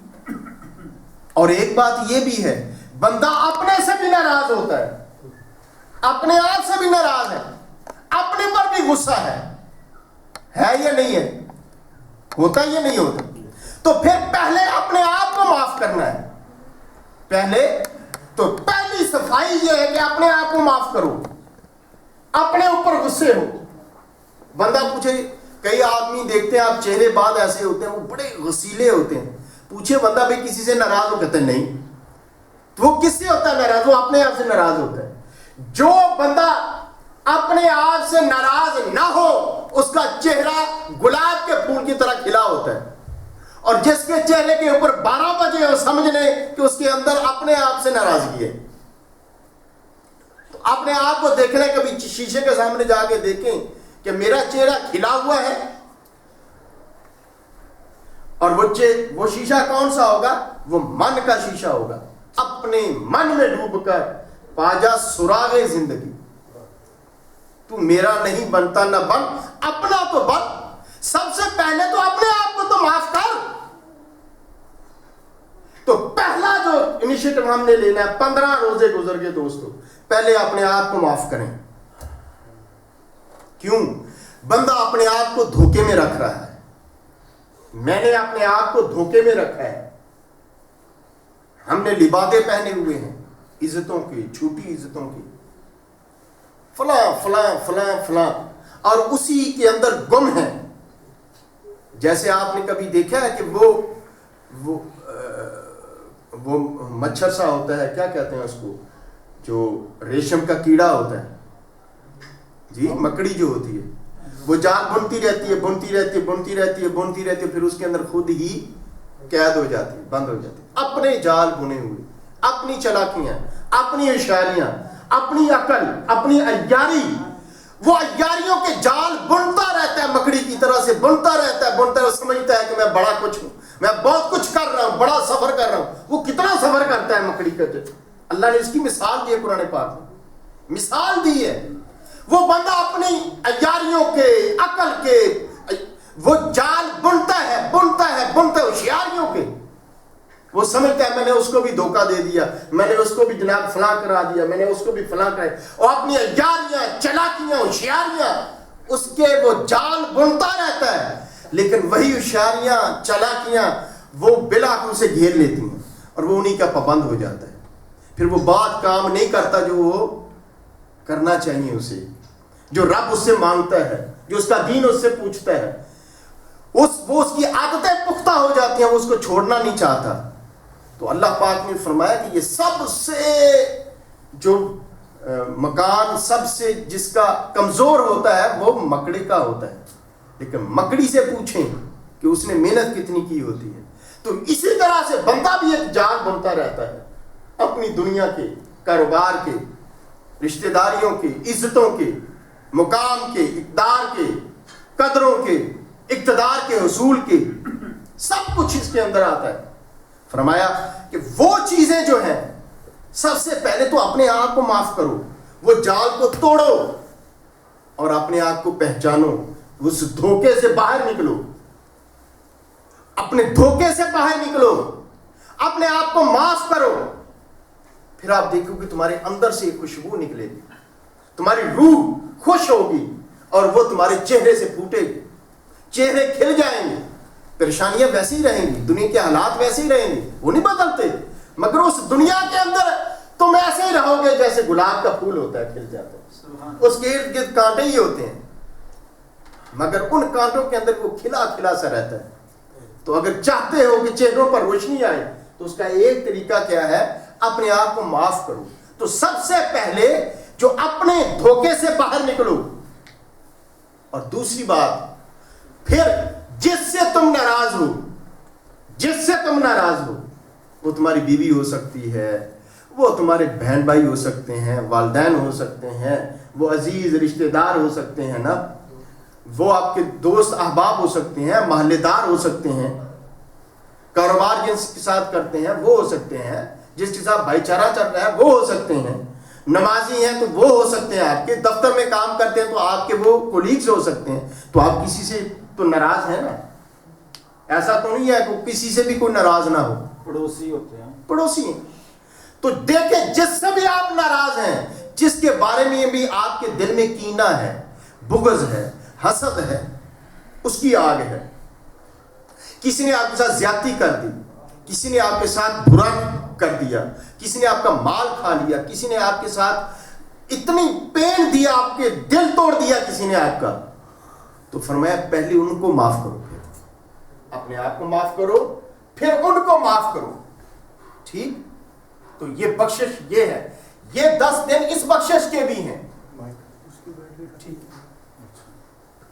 اور ایک بات یہ بھی ہے، بندہ اپنے سے بھی ناراض ہوتا ہے، اپنے آپ سے بھی ناراض ہے، اپنے پر بھی غصہ ہے یا نہیں ہے؟ ہوتا یا نہیں ہوتا؟ تو پھر پہلے اپنے آپ کو معاف کرنا ہے. پہلی صفائی یہ ہے کہ اپنے آپ کو معاف کرو، اپنے اوپر غصے ہو. بندہ پوچھے، کئی آدمی دیکھتے ہیں آپ چہرے بعد ایسے ہوتے ہیں وہ بڑے غصیلے ہوتے ہیں، پوچھے بندہ بھائی کسی سے ناراض ہو، کہتے ہیں نہیں. تو وہ کس سے ہوتا ہے ناراض؟ وہ اپنے آپ سے ناراض ہوتا ہے. جو بندہ اپنے آپ سے ناراض نہ ہو اس کا چہرہ گلاب کے پھول کی طرح کھلا ہوتا ہے، اور جس کے چہرے کے اوپر 12 بجے ہو سمجھ لیں کہ اس کے اندر اپنے آپ سے ناراضگی ہے. تو اپنے آپ کو دیکھ لیں، کبھی شیشے کے سامنے جا کے دیکھیں کہ میرا چہرہ کھلا ہوا ہے، اور وہ شیشہ کون سا ہوگا؟ وہ من کا شیشہ ہوگا. اپنے من میں ڈوب کر پاجا سراغ زندگی. تو میرا نہیں بنتا نہ بن، اپنا تو بن. سب سے پہلے تو اپنے آپ کو تو معاف کر. تو پہلا جو انیشیٹو ہم نے لینا ہے، 15 روزے گزر گئے دوستو، پہلے اپنے آپ کو معاف کریں. کیوں؟ بندہ اپنے آپ کو دھوکے میں رکھ رہا ہے. میں نے اپنے آپ کو دھوکے میں رکھا ہے. ہم نے لبادے پہنے ہوئے ہیں عزتوں کی، چھوٹی عزتوں کی، فلاں فلاں فلاں فلاں، اور اسی کے اندر گم ہے. جیسے آپ نے کبھی دیکھا ہے کہ وہ مچھر سا ہوتا ہے، کیا کہتے ہیں اس کو، جو ریشم کا کیڑا ہوتا ہے، جی مکڑی جو ہوتی ہے، وہ جال بنتی رہتی ہے، پھر اس کے اندر خود ہی قید ہو جاتی ہے، بند ہو جاتی ہے. اپنے جال بنے ہوئے، اپنی چلاکیاں، اپنی اشاریاں، اپنی عقل، اپنی عیاری، وہ عیاریوں کے جال بنتا رہتا ہے، مکڑی کی طرح سے بنتا رہتا ہے. سمجھتا ہے کہ میں بڑا کچھ ہوں، میں بہت کچھ کر رہا ہوں، بڑا سفر کر رہا ہوں. وہ کتنا سفر کرتا ہے مکڑی کا. اللہ نے اس کی مثال دی ہے قرآن پاک میں، مثال دی ہے. وہ بندہ اپنی عیاریوں کے، عقل کے، وہ جال بنتا ہے ہوشیاریوں کے. وہ سمجھتا ہے میں نے اس کو بھی دھوکہ دے دیا، میں نے اس کو بھی جناب فلاں کرا دیا، میں نے اس کو بھی فلاں کرا. اور اپنی عیاریاں، چلاکیاں، ہوشیاریاں، اس کے وہ جال بنتا رہتا ہے. لیکن وہی ہوشیاریاں، چلاکیاں وہ بالآخر اسے گھیر لیتی ہیں اور وہ انہی کا پابند ہو جاتا ہے. پھر وہ بات کام نہیں کرتا جو وہ کرنا چاہیے اسے، جو رب اس سے مانگتا ہے، جو اس کا دین اس سے پوچھتا ہے. وہ اس کی عادتیں پختہ ہو جاتی ہیں، وہ اس کو چھوڑنا نہیں چاہتا. تو اللہ پاک نے فرمایا کہ یہ سب سے جو مکان سب سے جس کا کمزور ہوتا ہے وہ مکڑی کا ہوتا ہے. لیکن مکڑی سے پوچھیں کہ اس نے محنت کتنی کی ہوتی ہے. تو اسی طرح سے بندہ بھی ایک جال بنتا رہتا ہے، اپنی دنیا کے، کاروبار کے، رشتہ داریوں کے، عزتوں کے، مقام کے، اقدار کے، قدروں کے، اقتدار کے حصول کے، سب کچھ اس کے اندر آتا ہے. فرمایا کہ وہ چیزیں جو ہیں سب سے پہلے تو اپنے آپ کو معاف کرو، وہ جال کو توڑو اور اپنے آپ کو پہچانو، اس دھوکے سے باہر نکلو، اپنے دھوکے سے باہر نکلو، اپنے آپ کو معاف کرو. پھر آپ دیکھو کہ تمہارے اندر سے ایک خوشبو نکلے گی، تمہاری روح خوش ہوگی اور وہ تمہارے چہرے سے پھوٹے گی، چہرے کھل جائیں گے. پریشانیاں ویسے ہی رہیں گی، دنیا کے حالات ویسے ہی رہیں گے، وہ نہیں بدلتے، مگر اس دنیا کے اندر تم ایسے ہی رہو گے جیسے گلاب کا پھول ہوتا ہے، کھل جاتا ہے، اس کے ارد گرد کانٹے ہی ہوتے ہیں مگر ان کانٹوں کے اندر وہ کھلا کھلا سا رہتا ہے. تو اگر چاہتے ہو کہ چہروں پر روشنی آئے تو اس کا ایک طریقہ کیا ہے؟ اپنے آپ کو معاف کرو. تو سب سے پہلے جو اپنے دھوکے سے باہر نکلو. اور دوسری بات، پھر جس سے تم ناراض ہو، وہ تمہاری بیوی ہو سکتی ہے، وہ تمہارے بہن بھائی ہو سکتے ہیں، والدین ہو سکتے ہیں، وہ عزیز رشتہ دار ہو سکتے ہیں نا، وہ آپ کے دوست احباب ہو سکتے ہیں، محلے دار ہو سکتے ہیں، کاروبار جس کے ساتھ کرتے ہیں وہ ہو سکتے ہیں، جس کے ساتھ بھائی چارہ چل رہا ہے وہ ہو سکتے ہیں، نمازی ہیں تو وہ ہو سکتے ہیں، آپ کے دفتر میں کام کرتے ہیں تو آپ کے وہ کولیگز ہو سکتے ہیں. تو آپ کسی سے تو ناراض ہیں نا؟ ایسا تو نہیں ہے کہ کسی سے بھی کوئی ناراض نہ ہو، پڑوسی ہوتے ہیں، پڑوسی ہیں. تو دیکھیں جس سے بھی آپ ناراض ہیں، جس کے بارے میں بھی آپ کے دل میں کینہ ہے، بغض ہے، حسد ہے، اس کی آگ ہے. کسی نے آپ کے ساتھ زیادتی کر دی، کسی نے آپ کے ساتھ برا کر دیا، کسی نے آپ کا مال کھا لیا، کسی نے آپ کے ساتھ اتنی پین دیا، آپ کے دل توڑ دیا کسی نے آپ کا، تو فرمایا پہلے ان کو معاف کرو، پھر اپنے آپ کو معاف کرو، پھر ان کو معاف کرو. ٹھیک؟ تو یہ بخشش یہ ہے، یہ 10 دن اس بخشش کے بھی ہیں.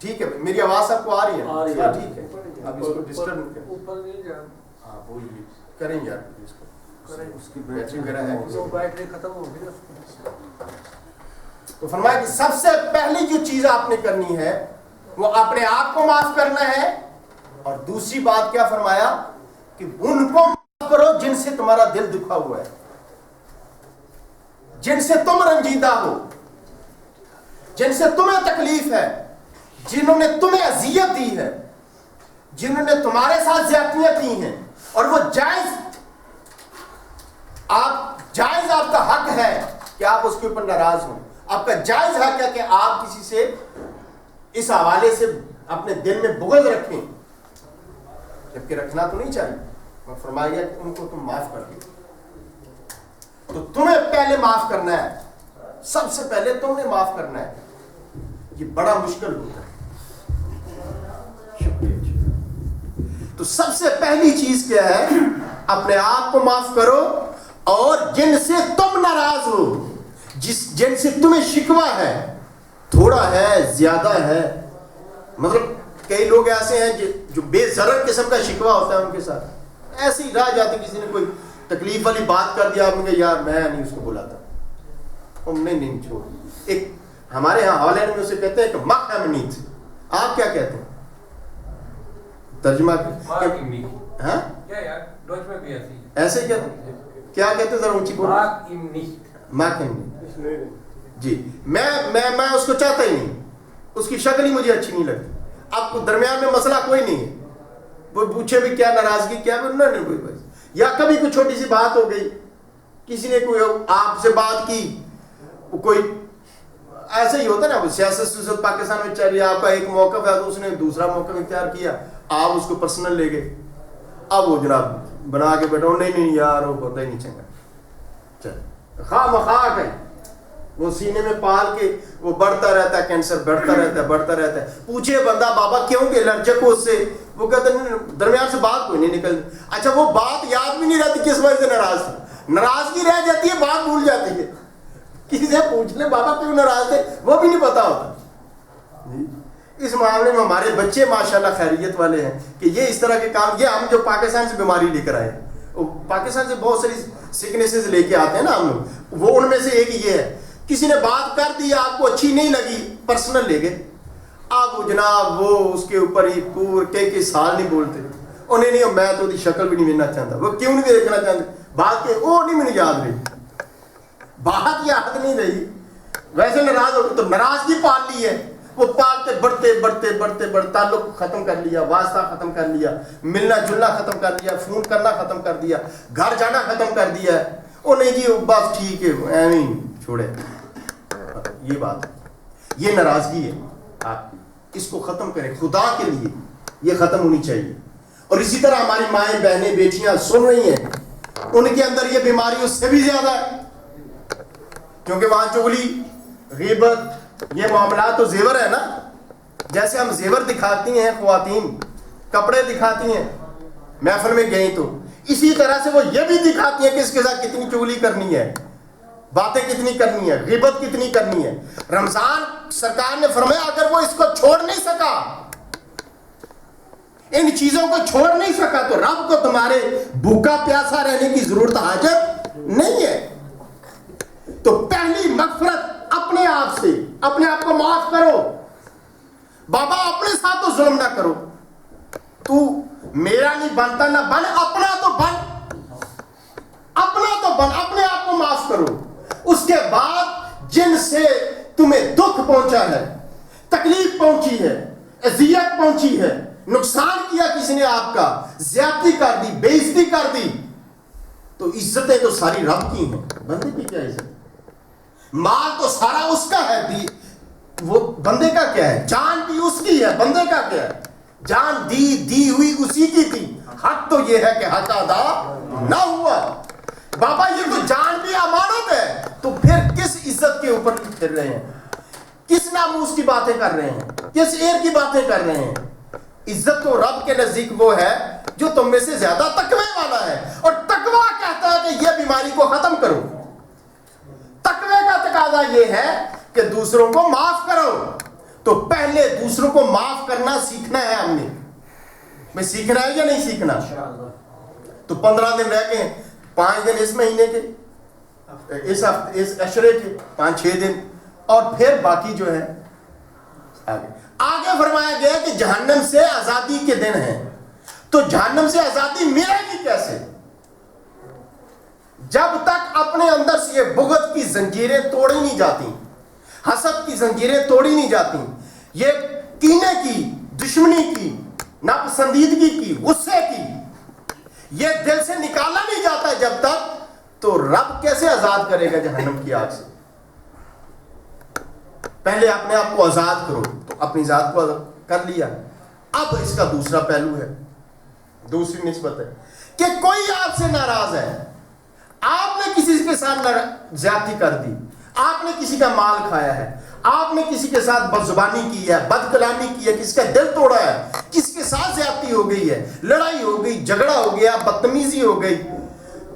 ٹھیک ہے، میری آواز آپ کو آ رہی ہے؟ ٹھیک ہے، اب اس کو ڈسٹرب کریں یار، اس کو اس کی بیٹری وغیرہ ہے، بیٹری ختم ہو گئی. تو فرمایا کہ سب سے پہلی جو چیز آپ نے کرنی ہے وہ اپنے آپ کو معاف کرنا ہے. اور دوسری بات کیا فرمایا؟ کہ ان کو معاف کرو جن سے تمہارا دل دکھا ہوا ہے، جن سے تم رنجیدہ ہو، جن سے تمہیں تکلیف ہے، جنہوں نے تمہیں اذیت دی ہے، جنہوں نے تمہارے ساتھ زیادتیاں کی ہیں. اور وہ جائز آپ کا حق ہے کہ آپ اس کے اوپر ناراض ہوں. آپ کا جائز حق ہے کہ آپ کسی سے اس حوالے سے اپنے دل میں بغض رکھیں، جبکہ رکھنا تو نہیں چاہیے. فرمایا کہ ان کو تم معاف کر دو. تو تمہیں پہلے معاف کرنا ہے، سب سے پہلے تم نے معاف کرنا ہے. یہ بڑا مشکل ہوتا ہے. تو سب سے پہلی چیز کیا ہے؟ اپنے آپ کو معاف کرو. اور جن سے تم ناراض ہو، جن سے تمہیں شکوہ ہے، تھوڑا ہے، زیادہ ہے، مطلب کئی لوگ ایسے ہیں جو بے ضرر قسم کا شکوہ ہوتا ہے ان کے ساتھ، ایسے ہی رہ جاتے، کسی نے کوئی تکلیف والی بات کر دیا، آپ نے کہا یار میں نہیں اس کو بلاتا، نہیں چھوڑ. ایک ہمارے یہاں ہالینڈ میں اسے کہتے ہیں کہ مک امنیت، آپ کیا کہتے ہیں ترجمہ؟ ہاں ایسے ہی کہتے ہیں، کیا کہتے ہیں ذرا اونچی بولو. مک امنیت جی. میں اس کو چاہتا ہی نہیں، اس کی شکل ہی مجھے اچھی نہیں لگتی. اب درمیان میں مسئلہ کوئی نہیں ہے، وہ پوچھے بھی کیا ناراضگی کیا، نہیں کوئی بس. یا کبھی کوئی چھوٹی سی بات ہو گئی، کسی نے کوئی آپ سے بات کی، کوئی ایسا ہی ہوتا ہے نا، سیاست پاکستان میں چل رہی ہے، آپ کا ایک موقف ہے تو اس نے دوسرا موقف اختیار کیا، آپ اس کو پرسنل لے گئے، اب وہ جناب بنا کے بیٹھا نہیں یار وہ بندہ ہی نہیں چنگا، چل خواہ مخواہ ہے وہ سینے میں پال کے وہ بڑھتا رہتا ہے، کینسر بڑھتا رہتا ہے. پوچھے بندہ بابا کیوں کہ الرجک ہو اس سے، وہ کہتے ہیں درمیان سے بات کوئی نہیں نکلتی. اچھا وہ بات یاد بھی نہیں رہتی کس وجہ سے ناراض تھا، ناراضگی رہ جاتی ہے، بات بھول جاتی ہے. کسی سے پوچھ لے بابا کیوں ناراض تھے، وہ بھی نہیں پتا ہوتا. اس معاملے میں ہمارے بچے ماشاءاللہ خیریت والے ہیں کہ یہ اس طرح کے کام، یہ ہم جو پاکستان سے بیماری لے کر آئے، پاکستان سے بہت ساری سکنیسز لے کے آتے ہیں نا ہم لوگ، وہ ان میں سے ایک یہ ہے. کسی نے بات کر دی، آپ کو اچھی نہیں لگی، پرسنل لے گئے، آپ وہ جناب وہ اس کے اوپر ہی پور کئی سال نہیں بولتے. انہیں نہیں میں تو دی شکل بھی نہیں دیکھنا چاہتا، وہ کیوں نہیں دیکھنا چاہتے، بات کے وہ نہیں مجھے یاد رہی، بات یاد نہیں رہی، ویسے ناراض ہو تو ناراضگی پال لی ہے، وہ پالتے بڑھتے تعلق ختم کر لیا، واسطہ ختم کر لیا، ملنا جلنا ختم کر لیا، فون کرنا ختم کر دیا، گھر جانا ختم کر دیا. وہ نہیں جی بس ٹھیک ہے ایویں چھوڑے. یہ بات یہ ناراضگی ہے آپ کی، اس کو ختم کریں خدا کے لیے، یہ ختم ہونی چاہیے. اور اسی طرح ہماری مائیں بہنیں بیٹیاں سن رہی ہیں، ان کے اندر یہ بیماری اس سے بھی زیادہ ہے، کیونکہ وہاں چغلی غیبت یہ معاملات تو زیور ہے نا. جیسے ہم زیور دکھاتی ہیں خواتین، کپڑے دکھاتی ہیں محفل میں گئیں، تو اسی طرح سے وہ یہ بھی دکھاتی ہیں کہ اس کے ساتھ کتنی چغلی کرنی ہے، باتیں کتنی کرنی ہے، غیبت کتنی کرنی ہے. رمضان سرکار نے فرمایا اگر وہ اس کو چھوڑ نہیں سکا، ان چیزوں کو چھوڑ نہیں سکا، تو رب کو تمہارے بھوکا پیاسا رہنے کی ضرورت حاجت نہیں ہے. تو پہلی مغفرت اپنے آپ سے، اپنے آپ کو معاف کرو. بابا اپنے ساتھ تو ظلم نہ کرو، تو میرا نہیں بنتا نہ بن، اپنا تو بن، اپنے آپ کو معاف کرو. اس کے بعد جن سے تمہیں دکھ پہنچا ہے، تکلیف پہنچی ہے، اذیت پہنچی ہے، نقصان کیا کسی نے، آپ کا زیادتی کر دی، بے عزتی کر دی، تو عزتیں تو ساری رب کی ہیں، بندے کی کیا عزت؟ مال تو سارا اس کا ہے، وہ بندے کا کیا ہے؟ جان بھی اس کی ہے، بندے کا کیا ہے؟ جان دی ہوئی اسی کی تھی. حق تو یہ ہے کہ حق ادا نہ ہوا. بابا یہ تو جان بھی امانت ہے، تو پھر کس عزت کے اوپر پھر رہے ہیں، کس ناموس کی باتیں کر رہے ہیں، کس ایر کی باتیں کر رہے ہیں؟ عزت تو رب کے نزدیک وہ ہے جو تم میں سے زیادہ تقوی والا ہے. اور تقوی کہتا ہے کہ یہ بیماری کو ختم کرو. تقوی کا تقاضا یہ ہے کہ دوسروں کو معاف کرو. تو پہلے دوسروں کو معاف کرنا سیکھنا ہے ہم نے. میں سیکھنا ہے یا نہیں سیکھنا؟ تو 15 دن رہ گئے، 5 دن اس مہینے کے، اس ہفتے اس اشرے کے 5-6 دن، اور پھر باقی جو ہے آگے فرمایا گیا کہ جہنم سے آزادی کے دن ہیں. تو جہنم سے آزادی ملے گی کیسے؟ جب تک اپنے اندر سے یہ بغض کی زنجیریں توڑی نہیں جاتی، حسد کی زنجیریں توڑی نہیں جاتی، یہ کینے کی، دشمنی کی، ناپسندیدگی کی، غصے کی، یہ دل سے نکالا نہیں جاتا ہے جب تک، تو رب کیسے آزاد کرے گا جہنم کی آگ سے؟ پہلے اپنے آپ کو آزاد کرو. تو اپنی ذات کو کر لیا. اب اس کا دوسرا پہلو ہے، دوسری نسبت ہے کہ کوئی آپ سے ناراض ہے، آپ نے کسی کے ساتھ زیادتی کر دی، آپ نے کسی کا مال کھایا ہے، آپ نے کسی کے ساتھ بدزبانی کی ہے، بد کلامی کی ہے، کسی کا دل توڑا ہے، کسی کے ساتھ زیادتی ہو گئی ہے، لڑائی ہو گئی، جھگڑا ہو گیا، بدتمیزی ہو گئی،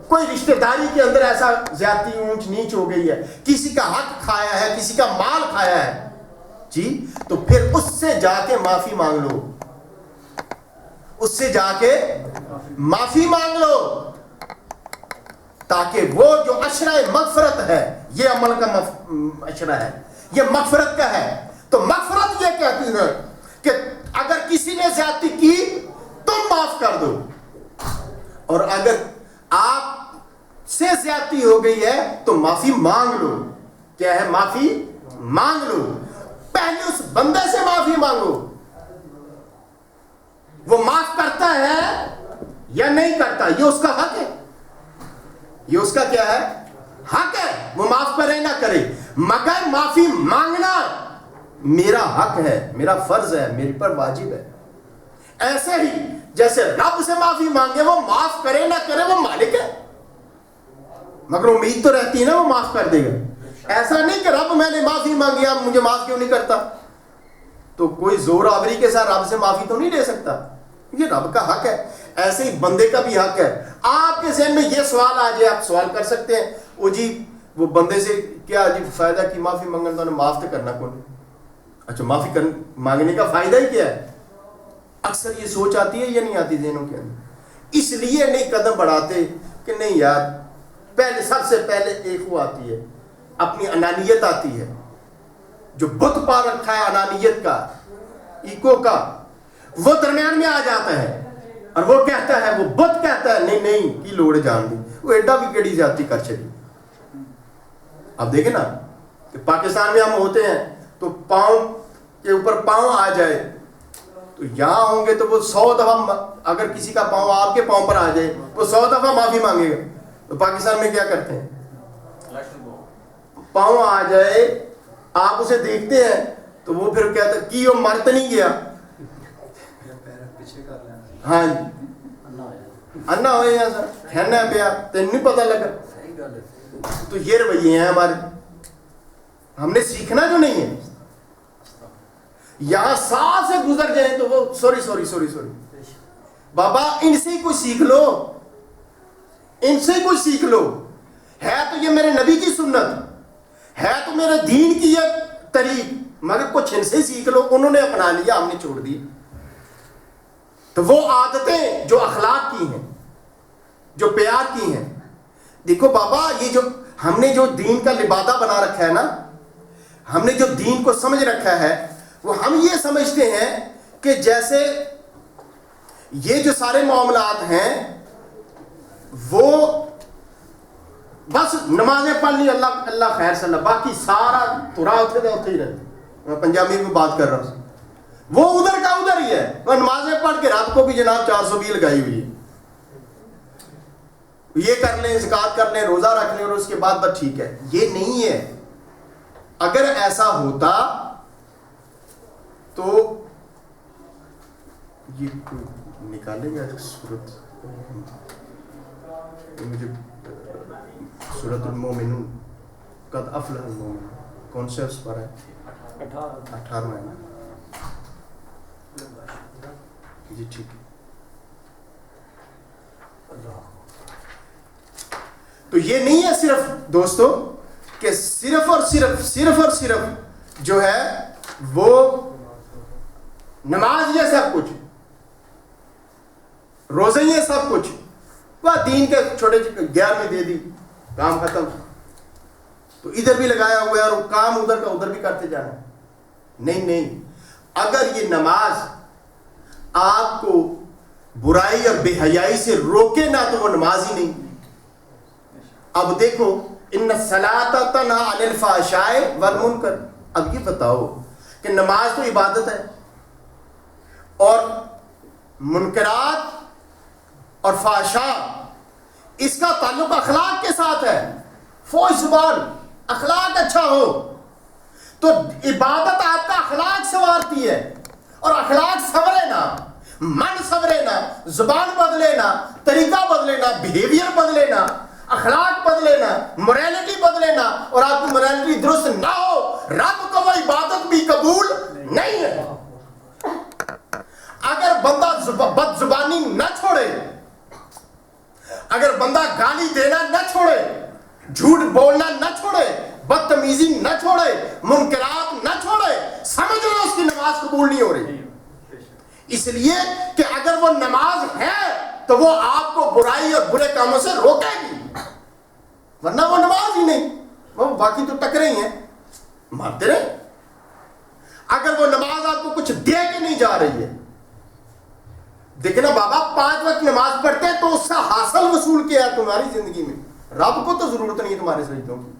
کوئی رشتہ داری کے اندر ایسا زیادتی اونچ نیچ ہو گئی ہے، کسی کا حق کھایا ہے، کسی کا مال کھایا ہے، جی تو پھر اس سے جا کے معافی مانگ لو, اس سے جا کے معافی مانگ لو, تاکہ وہ جو عشرہ مغفرت ہے, یہ عمل کا عشرہ ہے, یہ مغفرت کا ہے. تو مغفرت یہ کہتی ہے کہ اگر کسی نے زیادتی کی تم معاف کر دو, اور اگر آپ سے زیادتی ہو گئی ہے تو معافی مانگ لو. کیا ہے؟ معافی مانگ لو. پہلے اس بندے سے معافی مانگو, وہ معاف کرتا ہے یا نہیں کرتا, یہ اس کا حق ہے, یہ اس کا کیا ہے؟ حق ہے. وہ معاف کرے نہ کرے, مگر معافی مانگنا میرا حق ہے, میرا فرض ہے, میرے پر واجب ہے. ایسے ہی جیسے رب سے معافی مانگے, وہ معاف کرے نہ کرے, وہ مالک ہے, مگر امید تو رہتی ہے نا وہ معاف کر دے گا. ایسا نہیں کہ رب میں نے معافی مانگی آپ مجھے معاف کیوں نہیں کرتا. تو کوئی زور آوری کے ساتھ رب سے معافی تو نہیں لے سکتا, یہ رب کا حق ہے. ایسے ہی بندے کا بھی حق ہے. آپ کے ذہن میں یہ سوال آ جائے, آپ سوال کر سکتے ہیں, او جی وہ بندے سے کیا جی فائدہ کی معافی مانگنا, تو نے معاف تو کرنا کون. اچھا معافی مانگنے کا فائدہ ہی کیا ہے؟ اکثر یہ سوچ آتی ہے یا نہیں آتی ذہنوں کے اندر, اس لیے نہیں قدم بڑھاتے کہ نہیں یار, پہلے سب سے پہلے ایک وہ آتی ہے, اپنی انانیت آتی ہے, جو بت پا رکھا ہے انانیت کا, ایگو کا, وہ درمیان میں آ جاتا ہے اور وہ کہتا ہے, وہ بت کہتا ہے نہیں نہیں کی لوڑ جان دی, وہ ایڈا بھی کیڑی زیادتی کر چلی. اب دیکھیں نا کہ پاکستان میں ہم ہوتے ہیں تو پاؤں کے اوپر پاؤں آ جائے تو یہاں ہوں گے تو وہ 100 دفعہ, اگر کسی کا پاؤں آپ کے پاؤں پر آ جائے وہ 100 دفعہ معافی مانگے گا. تو پاکستان میں کیا کرتے ہیں, پاؤں آ جائے آپ اسے دیکھتے ہیں تو وہ پھر کہتا ہے کہ وہ مرت نہیں گیا, ہاں جی انا ہوئے یہاں سر کھینا پیا تین نہیں پتہ لگا. تو یہ رویے ہیں ہمارے, ہم نے سیکھنا جو نہیں ہے. یہاں ساتھ سے گزر جائیں تو وہ سوری بابا ان سے ہی کچھ سیکھ لو, ان سے کچھ سیکھ لو. ہے تو یہ میرے نبی کی سنت, ہے تو میرے دین کی یہ طریق, مگر کچھ ان سے سیکھ لو. انہوں نے اپنا لیا, ہم نے چھوڑ دی. تو وہ عادتیں جو اخلاق کی ہیں, جو پیار کی ہیں, دیکھو بابا یہ جو ہم نے جو دین کا لبادہ بنا رکھا ہے نا, ہم نے جو دین کو سمجھ رکھا ہے, وہ ہم یہ سمجھتے ہیں کہ جیسے یہ جو سارے معاملات ہیں وہ بس نمازیں پڑھ لی, اللہ اللہ خیر صلی اللہ, باقی سارا تھوڑا ہوتے ہی رہتے. میں پنجابی میں بات کر رہا ہوں, وہ ادھر کا ادھر ہی ہے. وہ نمازیں پڑھ کے رات کو بھی جناب 420 لگائی ہوئی ہے, یہ کر لیں, زکات کر لیں, روزہ رکھ لیں, اور اس کے بعد بس ٹھیک ہے. یہ نہیں ہے. اگر ایسا ہوتا تو یہ نکالے گا سورت, مجھے سورۃ المومنون, قد افلح المومنون, کون سے اس پر ہے؟ 18 ہے نا جی, ٹھیک ہے. تو یہ نہیں ہے صرف دوستو کہ صرف اور صرف جو ہے وہ نماز یہ سب کچھ, روزے یہ سب کچھ, وہ دین کے چھوٹے 11ویں دے دی, کام ختم. تو ادھر بھی لگایا ہوا ہے اور کام ادھر کا ادھر بھی کرتے جانا. نہیں, اگر یہ نماز آپ کو برائی اور بے حیائی سے روکے نہ تو وہ نماز ہی نہیں. اب دیکھو ان الصلاۃ تنہی عن الفحشاء والمنکر. اب یہ بتاؤ کہ نماز تو عبادت ہے, اور منکرات اور فحشاء اس کا تعلق اخلاق کے ساتھ ہے. فوش زبان, اخلاق اچھا ہو تو عبادت آپ کا اخلاق سنوارتی ہے, اور اخلاق سنورے نا, من سنورے نا, زبان بدلے نا, طریقہ بدلے نا, بیہیویئر بدلے نا, اخلاق بدلے نا, موریلٹی بدلے نا, اور آپ کی موریلٹی درست نہ ہو, رب کو وہ عبادت بھی قبول نہیں ہے. اگر بندہ بد زبانی نہ چھوڑے, اگر بندہ گالی دینا نہ چھوڑے, جھوٹ بولنا نہ چھوڑے, بدتمیزی نہ چھوڑے, منکرات نہ چھوڑے, کی نماز قبول نہیں ہو رہی، اس لیے کہ اگر وہ نماز ہے تو وہ آپ کو برائی اور برے کاموں سے روکے گی، ورنہ وہ نماز ہی نہیں، وہ باقی تو ٹکرے ہی ہیں، مارتے رہے۔ اگر وہ نماز آپ کو کچھ دے کے نہیں جا رہی ہے، دیکھنا بابا 5 وقت نماز پڑھتے ہیں تو اس کا حاصل وصول کیا ہے تمہاری زندگی میں؟ رب کو تو ضرورت نہیں ہے تمہارے سجدوں کی،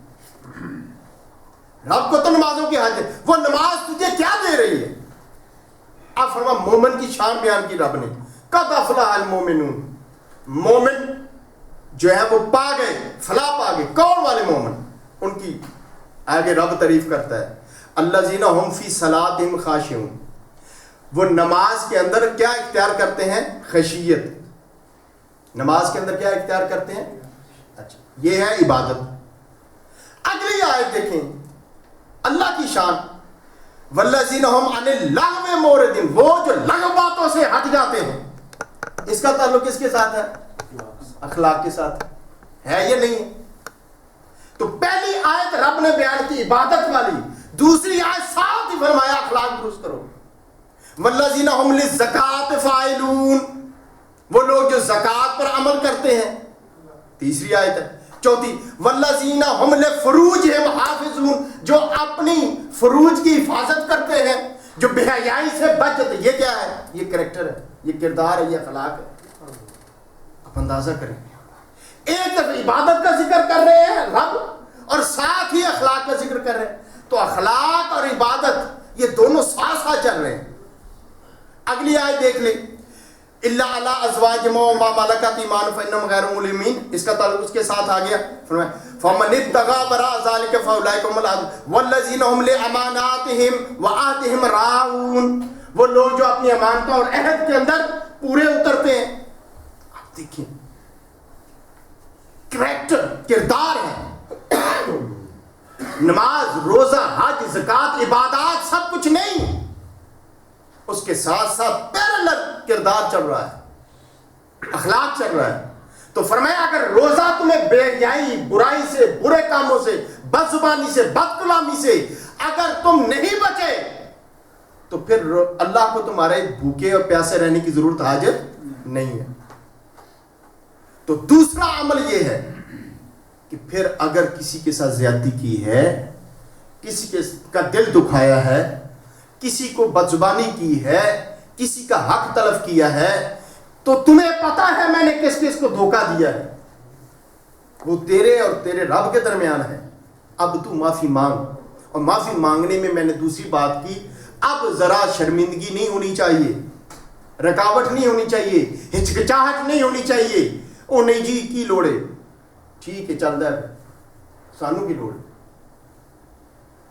رب کو تو نمازوں کی حاجت ہے، وہ نماز تجھے کیا دے رہی ہے؟ اب فرما مومن کی شان بیان کی رب نے، قد افلح المومنون، مومن جو ہے وہ پا گئے، فلاح پا گئے۔ کون والے مومن؟ ان کی آگے رب تعریف کرتا ہے، الذین هم فی صلاتہم خاشعون، وہ نماز کے اندر کیا اختیار کرتے ہیں؟ خشیت۔ نماز کے اندر کیا اختیار کرتے ہیں؟ اچھا، یہ ہے عبادت۔ اگلی آیت دیکھیں، اللہ کی شان، والذین هم عن اللغو معرضون، وہ جو لغو باتوں سے ہٹ جاتے ہیں۔ اس کا تعلق کس کے ساتھ ہے؟ اخلاق کے ساتھ ہے یا نہیں ہے؟ تو پہلی آیت رب نے بیان کی عبادت والی، دوسری آیت صاف ہی فرمایا اخلاق درست کرو۔ والذین هم للزکاۃ فاعلون، وہ لوگ جو زکوٰۃ پر عمل کرتے ہیں، تیسری آیت ہے۔ چوتھی، والذین هم لفروجہم حافظون، جو اپنی فروج کی حفاظت کرتے ہیں، جو بے حیائی سے بچتے۔ یہ کیا ہے؟ یہ کریکٹر ہے، یہ کردار ہے، یہ اخلاق ہے۔ آپ اندازہ کریں، ایک طرف عبادت کا ذکر کر رہے ہیں رب، اور ساتھ ہی اخلاق کا ذکر کر رہے ہیں، تو اخلاق اور عبادت یہ دونوں ساتھ ساتھ چل رہے ہیں۔ اگلی آیت دیکھ لیں، الا علی ازواجہم وما ملکت ایمانہم فانہم غیر ملومین، اس کا تعلق اس کے ساتھ آ گیا۔ فرمایا فمن ابتغى وراء ذلك فاولئک هم العادون والذین هم لاماناتہم وعہدہم راعون، وہ لوگ جو اپنی امانتوں اور عہد کے اندر پورے اترتے ہیں۔ آپ دیکھیں کریکٹر، کردار ہے۔ نماز، روزہ، حج، زکوٰۃ، عبادات سب کچھ نہیں، اس کے ساتھ ساتھ پیرلل کردار چل رہا ہے، اخلاق چل رہا ہے۔ تو فرمایا اگر روزہ تمہیں بے حیائی، برائی سے، برے کاموں سے، بد زبانی سے، بد کلامی سے اگر تم نہیں بچے تو پھر اللہ کو تمہارے بھوکے اور پیاسے رہنے کی ضرورت حاجت نہیں ہے۔ تو دوسرا عمل یہ ہے کہ پھر اگر کسی کے ساتھ زیادتی کی ہے، کسی کا دل دکھایا ہے، کسی کو بدزبانی کی ہے، کسی کا حق تلف کیا ہے، تو تمہیں پتا ہے میں نے کس کس کو دھوکہ دیا ہے، وہ تیرے اور تیرے رب کے درمیان ہے۔ اب تو معافی مانگ، اور معافی مانگنے میں نے دوسری بات کی، اب ذرا شرمندگی نہیں ہونی چاہیے، رکاوٹ نہیں ہونی چاہیے، ہچکچاہٹ نہیں ہونی چاہیے۔ او نہیں جی کی لوڑے، ٹھیک ہے چل رہا ہے، سانو کی لوڑ۔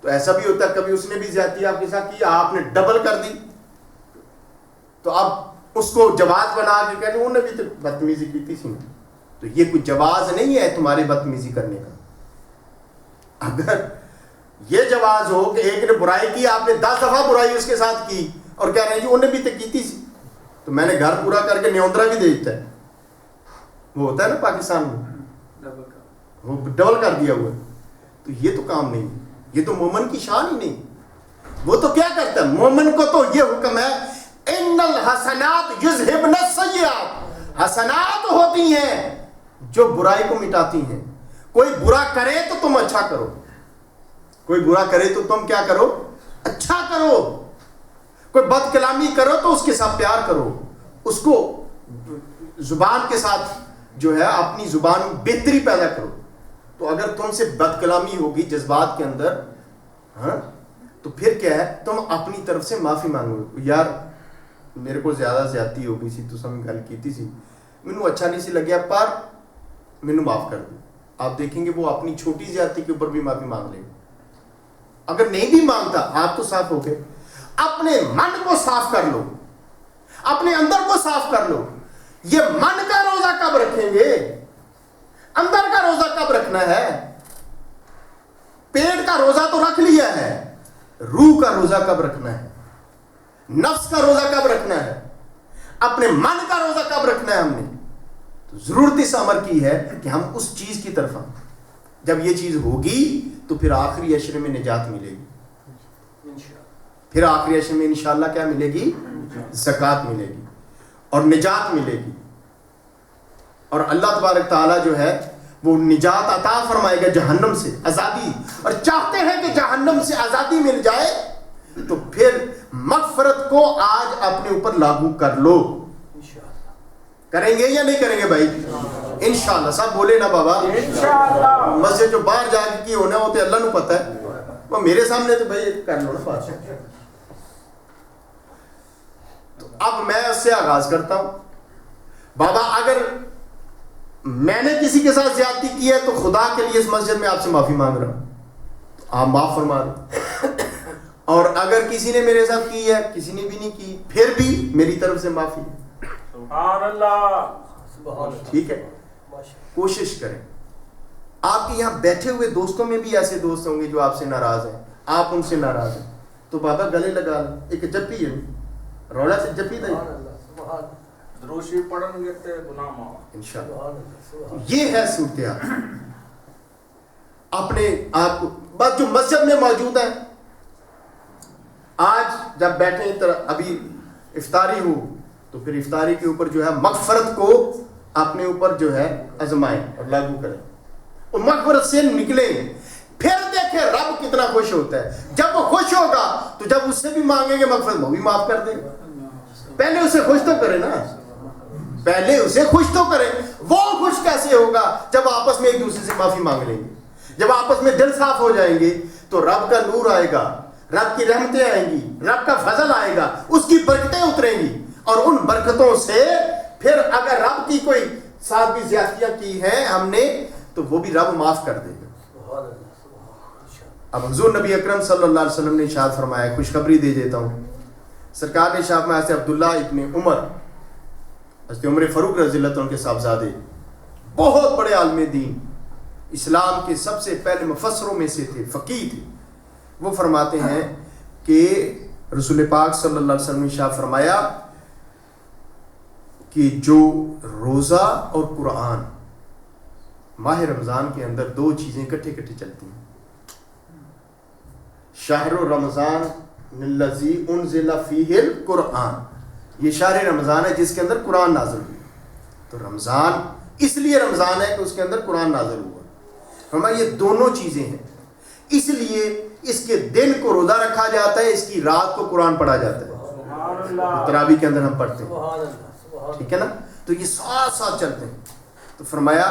تو ایسا بھی ہوتا ہے کبھی اس نے بھی زیادتی آپ کے ساتھ کی، آپ نے ڈبل کر دی، تو اب اس کو جواز بنا کے کہتے انہوں نے بھی تو بدتمیزی کی تھی، تو یہ کوئی جواز نہیں ہے تمہاری بدتمیزی کرنے کا۔ اگر یہ جواز ہو کہ ایک نے برائی کی، آپ نے 10 دفعہ برائی اس کے ساتھ کی اور کہہ رہے ہیں جی انہوں نے بھی تو کی تھی، تو میں نے گھر پورا کر کے نیوندرا بھی دے دیتا ہے، وہ ہوتا ہے نا پاکستان میں، وہ ڈبل کر دیا ہوا ہے، تو یہ تو کام نہیں ہے، یہ تو مومن کی شان ہی نہیں۔ وہ تو کیا کرتا ہے مومن کو؟ تو یہ حکم ہے ان الحسنات یذہبن السیئات، حسنات ہوتی ہیں جو برائی کو مٹاتی ہیں۔ کوئی برا کرے تو تم اچھا کرو، کوئی برا کرے تو تم کیا کرو؟ اچھا کرو۔ کوئی بد کلامی کرو تو اس کے ساتھ پیار کرو، اس کو زبان کے ساتھ جو ہے اپنی زبان میں بہتری پیدا کرو۔ تو اگر تم سے بد کلامی ہوگی جذبات کے اندر، ہاں، تو پھر کیا ہے، تم اپنی طرف سے معافی مانگو، یار میرے کو زیادہ زیادتی ہو گئی سی، تو سم گل کیتی سی، مینوں اچھا نہیں سی لگیا، پر مینوں معاف کر دو۔ آپ دیکھیں گے وہ اپنی چھوٹی زیادتی کے اوپر بھی معافی مانگ لے گا۔ اگر نہیں بھی مانگتا، آپ تو صاف ہو گئے۔ اپنے من کو صاف کر لو، اپنے اندر کو صاف کر لو۔ یہ من کا روزہ کب رکھیں گے؟ اندر کا روزہ کب رکھنا ہے؟ پیٹ کا روزہ تو رکھ لیا ہے، روح کا روزہ کب رکھنا ہے؟ نفس کا روزہ کب رکھنا ہے؟ اپنے من کا روزہ کب رکھنا ہے؟ ہم نے تو ضرورت اس امر کی ہے کہ ہم اس چیز کی طرف آئیں۔ جب یہ چیز ہوگی تو پھر آخری عشرے میں نجات ملے گی، پھر آخری عشر میں انشاءاللہ کیا ملے گی؟ زکوٰۃ ملے گی اور نجات ملے گی. اور اللہ تبارک تعالیٰ جو ہے وہ نجات عطا فرمائے گا جہنم سے، آزادی. اور چاہتے ہیں کہ جہنم سے آزادی مل جائے تو پھر مغفرت کو آج اپنے اوپر لاگو کر لو. کریں گے یا نہیں کریں گے بھائی؟ انشاءاللہ. سب بولے نا بابا انشاءاللہ. مسجد جو باہر جا کے ہونا وہ تو اللہ نو پتہ ہے، وہ میرے سامنے تو بھائی کر لو نا بات. تو اب میں اس سے آغاز کرتا ہوں. بابا اگر میں نے کسی کے ساتھ زیادتی کی ہے تو خدا کے لیے اس مسجد میں آپ سے معافی مانگ رہا ہوں، آپ معاف فرما دو. اور اگر کسی نے میرے ساتھ کی ہے، کسی نے بھی نہیں کی، پھر بھی میری طرف سے معافی. سبحان اللہ. ٹھیک ہے، کوشش کریں. آپ کے یہاں بیٹھے ہوئے دوستوں میں بھی ایسے دوست ہوں گے جو آپ سے ناراض ہیں، آپ ان سے ناراض ہیں، تو بابا گلے لگا لیں. ایک جپی ہے، رولا سے جپی دیں دروشی پڑھن گے تے گناہ معاف انشاءاللہ. یہ ہے صورتحال. اپنے آپ کو بس جو مسجد میں موجود ہیں، آج جب بیٹھے ابھی افطاری ہو تو پھر افطاری کے اوپر جو ہے مغفرت کو اپنے اوپر جو ہے آزمائیں اور لاگو کریں اور مغفرت سے نکلیں. پھر دیکھیں رب کتنا خوش ہوتا ہے. جب وہ خوش ہوگا تو جب اس سے بھی مانگیں گے مغفرت وہ بھی معاف کر دے گا. پہلے اسے خوش تو کریں نا، پہلے اسے خوش تو کریں. وہ خوش کیسے ہوگا جب آپس میں ایک دوسرے سے معافی مانگ لیں گے، جب آپس میں دل صاف ہو جائیں گے تو رب کا نور آئے گا، رب کی رحمتیں آئیں گی، رب کا فضل آئے گا، اس کی برکتیں اتریں گی. اور ان برکتوں سے پھر اگر رب کی کوئی ساتھ بھی زیادتیاں کی ہیں ہم نے تو وہ بھی رب معاف کر دے گا. اب حضور نبی اکرم صلی اللہ علیہ وسلم نے ارشاد فرمایا، خوشخبری دے دیتا ہوں. سرکار نے ارشاد فرمایا، حضرت عبداللہ ابن عمر، حضرت عمر فاروق رضی اللہ عنہ کے صاحبزادے، بہت بڑے عالم دین، اسلام کے سب سے پہلے مفسروں میں سے تھے، فقیہ تھے. وہ فرماتے ہیں کہ رسول پاک صلی اللہ علیہ وسلم نے ارشاد فرمایا کہ جو روزہ اور قرآن ماہ رمضان کے اندر دو چیزیں کٹھے چلتی ہیں. شہر رمضان الذی انزل فیہ القرآن، یہ شہر رمضان ہے جس کے اندر قرآن نازل ہوئی. تو رمضان اس لیے رمضان ہے کہ اس کے اندر قرآن نازل ہوا. ہمارے یہ دونوں چیزیں ہیں، اس لیے اس کے دن کو روزہ رکھا جاتا ہے، اس کی رات کو قرآن پڑھا جاتا ہے. تراویح کے اندر ہم پڑھتے ہیں، ٹھیک ہے نا. تو یہ ساتھ ساتھ چلتے ہیں. تو فرمایا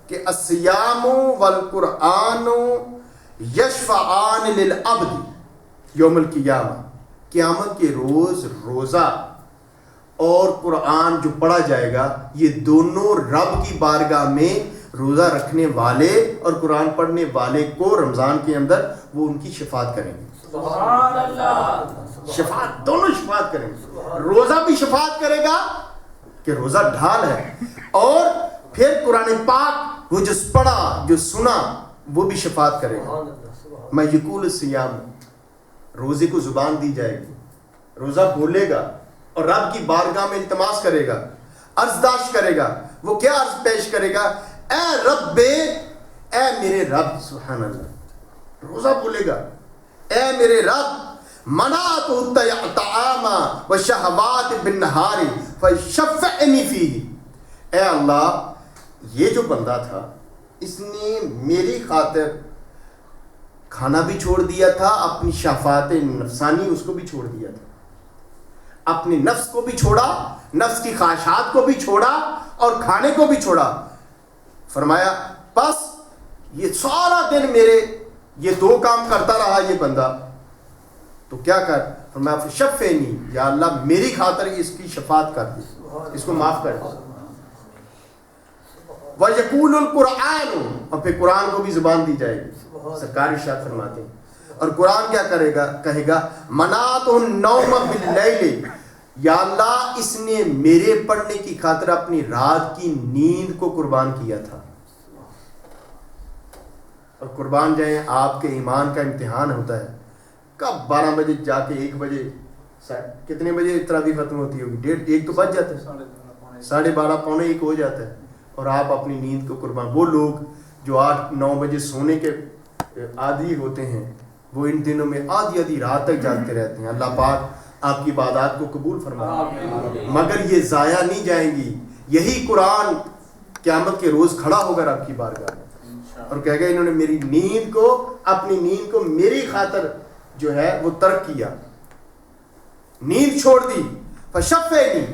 کہ الصیام والقرآن یشفعان للعبد یوم القیامہ، قیامت کے روز روزہ اور قرآن جو پڑھا جائے گا یہ دونوں رب کی بارگاہ میں روزہ رکھنے والے اور قرآن پڑھنے والے کو رمضان کے اندر وہ ان کی شفاعت کریں گے. سبحان اللہ. شفاعت، دونوں شفاعت کریں گے. روزہ بھی شفاعت کرے گا کہ روزہ ڈھال ہے، اور پھر قرآن پاک وہ جو پڑھا جو سنا وہ بھی شفاعت کرے گا. میں یقول الصیام، روزے کو زبان دی جائے گی، روزہ بولے گا اور رب کی بارگاہ میں التماس کرے گا، عرض داشت کرے گا. وہ کیا عرض پیش کرے گا؟ اے رب، اے میرے رب. سبحان اللہ. روزہ بولے گا، اے میرے رب، منعت الطعام والشہوات بالنہار فشفعنی فیہ. اے اللہ، یہ جو بندہ تھا اس نے میری خاطر کھانا بھی چھوڑ دیا تھا، اپنی شہوات نفسانی اس کو بھی چھوڑ دیا تھا، اپنے نفس کو بھی چھوڑا، نفس کی خواہشات کو بھی چھوڑا اور کھانے کو بھی چھوڑا. فرمایا بس یہ سارا دن میرے یہ دو کام کرتا رہا یہ بندہ، تو کیا کر؟ فرمایا فشفعنی، یا اللہ میری خاطر اس کی شفاعت کر دے، اس کو معاف کر دے. وَيَقُولُ الْقُرْآنُ، اور پھر قرآن کو بھی زبان دی جائے گی. سرکار ارشاد فرماتے ہیں، اور قرآن کیا کرے گا؟ کہے گا منعت النوم باللیل، یا اللہ اس نے میرے پڑھنے کی خاطر اپنی رات کی نیند کو قربان کیا تھا. اور قربان جائیں، آپ کے ایمان کا امتحان ہوتا ہے. کب 12 بجے جا کے 1 بجے، کتنے بجے تراویح ختم ہوتی ہوگی؟ 1:30 تو بج جاتا ہے، 12:30 پونے 1 ہو جاتا ہے، اور آپ اپنی نیند کو قربان. وہ لوگ جو 8-9 بجے سونے کے عادی ہوتے ہیں وہ ان دنوں میں آدھی آدھی رات تک جاگتے رہتے ہیں. اللہ پاک آپ کی عبادات کو قبول فرمائے, مگر یہ ضائع نہیں جائیں گی. یہی قرآن قیامت کے روز کھڑا ہوگا رب کی بارگاہ میں اور کہے گا انہوں نے میری نیند کو, اپنی نیند کو میری خاطر جو ہے وہ ترک کیا, نیند چھوڑ دی. فشفعنی,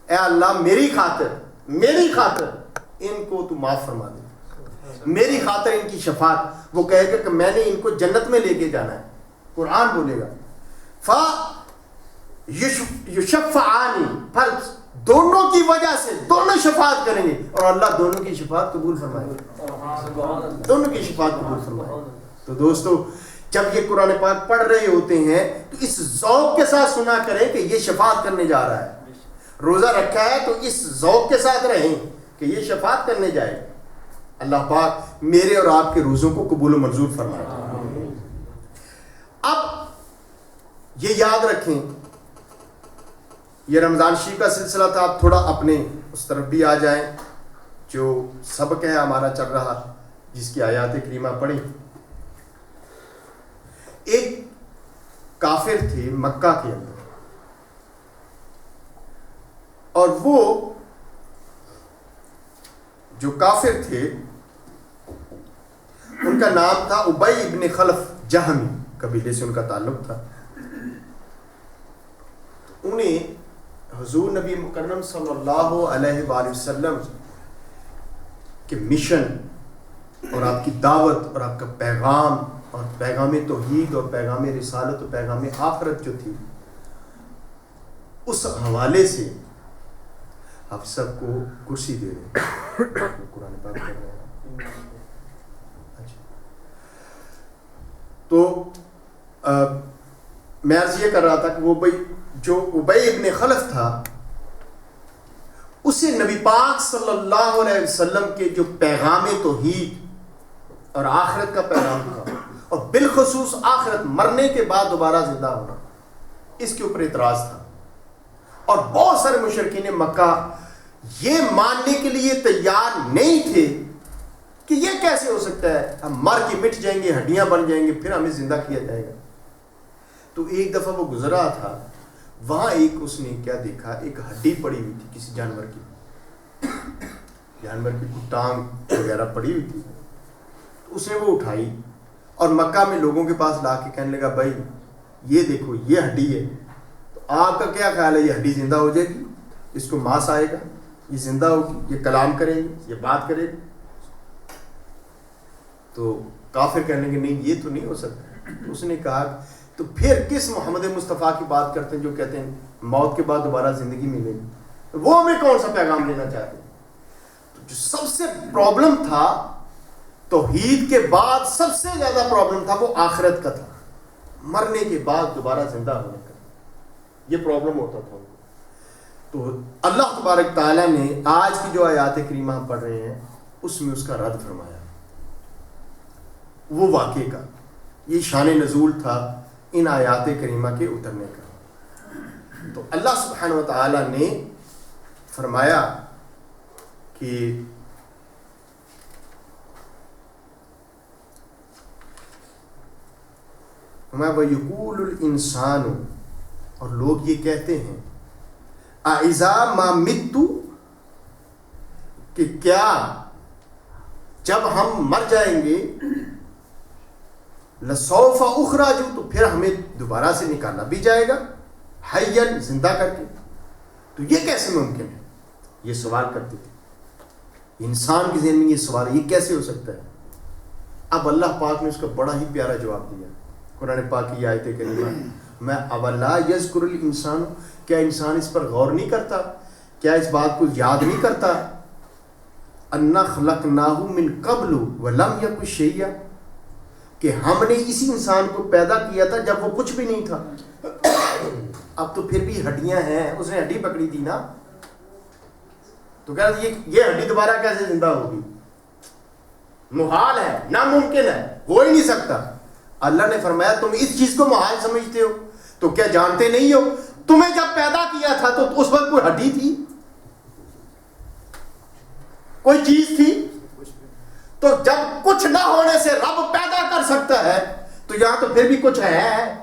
اے اللہ میری خاطر ان کو تو معاف فرما دے, میری خاطر ان کی شفاعت. وہ کہے گا کہ میں نے ان کو جنت میں لے کے جانا ہے. قرآن بولے گا یشفعانی, پھر دونوں کی وجہ سے دونوں شفاعت کریں گے اور اللہ دونوں کی شفاعت قبول فرمائے گا, دونوں کی شفاعت قبول فرمائے. تو دوستو جب یہ قرآن پاک پڑھ رہے ہوتے ہیں تو اس ذوق کے ساتھ سنا کریں کہ یہ شفاعت کرنے جا رہا ہے. روزہ رکھا ہے تو اس ذوق کے ساتھ رہیں کہ یہ شفاعت کرنے جائے. اللہ پاک میرے اور آپ کے روزوں کو قبول و منظور فرمائے. اب یہ یاد رکھیں, یہ رمضان شریف کا سلسلہ تھا. آپ تھوڑا اپنے اس طرف بھی آ جائیں جو سبق ہے ہمارا چل رہا, جس کی آیات کریمہ پڑھی. ایک کافر تھے مکہ کے اندر, اور وہ جو کافر تھے ان کا نام تھا ابی ابن خلف جہمی, قبیلے سے ان کا تعلق تھا. انہیں حضور نبی مکرم صلی اللہ علیہ وآلہ وسلم کے مشن اور آپ کی دعوت اور آپ کا پیغام اور پیغام توحید اور پیغام رسالت اور پیغام آخرت جو تھی, اس حوالے سے آپ سب کو کرسی دے رہے ہیں. قرآن پاک پڑھ رہے ہیں. تو میں عرض یہ کر رہا تھا کہ وہ جو ابی ابن خلف تھا, اسے نبی پاک صلی اللہ علیہ وسلم کے جو پیغام توحید اور آخرت کا پیغام تھا, اور بالخصوص آخرت, مرنے کے بعد دوبارہ زندہ ہونا, اس کے اوپر اعتراض تھا. اور بہت سارے مشرکین مکہ یہ ماننے کے لیے تیار نہیں تھے کہ یہ کیسے ہو سکتا ہے, ہم مر کے مٹ جائیں گے, ہڈیاں بن جائیں گے, پھر ہمیں زندہ کیا جائے گا. تو ایک دفعہ وہ گزرا تھا, وہاں اس نے کیا دیکھا, ایک ہڈی پڑی ہوئی تھی کسی جانور کی ٹانگ وغیرہ پڑی ہوئی تھی. اس نے وہ اٹھائی اور مکہ میں لوگوں کے پاس لا کے کہنے لگا, بھائی یہ دیکھو یہ ہڈی ہے, تو آپ کا کیا خیال ہے یہ ہڈی زندہ ہو جائے گی, اس کو ماس آئے گا, یہ زندہ ہوگی, یہ کلام کرے گی, یہ بات کرے گی؟ تو کافر کہنے کہ نہیں یہ تو نہیں ہو سکتا. اس نے کہا تو پھر کس محمد مصطفیٰ کی بات کرتے ہیں جو کہتے ہیں موت کے بعد دوبارہ زندگی ملے گی, وہ ہمیں کون سا پیغام لینا چاہتے ہیں؟ تو جو سب سے پرابلم تھا توحید کے بعد, سب سے زیادہ پرابلم تھا وہ آخرت کا تھا, مرنے کے بعد دوبارہ زندہ ہونے کا, یہ پرابلم ہوتا تھا. تو اللہ تبارک تعالیٰ نے آج کی جو آیات کریمہ ہم پڑھ رہے ہیں اس میں اس کا رد فرمایا. وہ واقعے کا یہ شان نزول تھا ان آیات کریمہ کے اترنے کا. تو اللہ سبحانہ و تعالیٰ نے فرمایا کہ وَيَقُولُ الْإِنسَانُ, اور لوگ یہ کہتے ہیں أَإِذَا مَا مِتُّ, کہ کیا جب ہم مر جائیں گے, لَسَوْفَ أُخْرَجُ, تو پھر ہمیں دوبارہ سے نکالا بھی جائے گا, حَيًّا, زندہ کر کے. تو یہ کیسے ممکن ہے, یہ سوال کرتے تھے انسان کے ذہن میں, یہ سوال یہ کیسے ہو سکتا ہے. اب اللہ پاک نے اس کا بڑا ہی پیارا جواب دیا قرآن پاک کی آیت کریمہ میں, اولا یذکر الانسان, کیا انسان اس پر غور نہیں کرتا, کیا اس بات کو یاد نہیں کرتا, انا خلقناہ من قبل ولم یک شیئا, کہ ہم نے اسی انسان کو پیدا کیا تھا جب وہ کچھ بھی نہیں تھا. اب تو پھر بھی ہڈیاں ہیں, اس نے ہڈی پکڑی تھی نا, تو کہہ رہا یہ ہڈی دوبارہ کیسے زندہ ہوگی, محال ہے, ناممکن ہے, ہو ہی نہیں سکتا. اللہ نے فرمایا تم اس چیز کو محال سمجھتے ہو, تو کیا جانتے نہیں ہو تمہیں جب پیدا کیا تھا تو اس وقت کوئی ہڈی تھی, کوئی چیز تھی؟ تو جب کچھ نہ ہونے سے رب پیدا کر سکتا ہے تو یہاں تو پھر بھی کچھ ہے،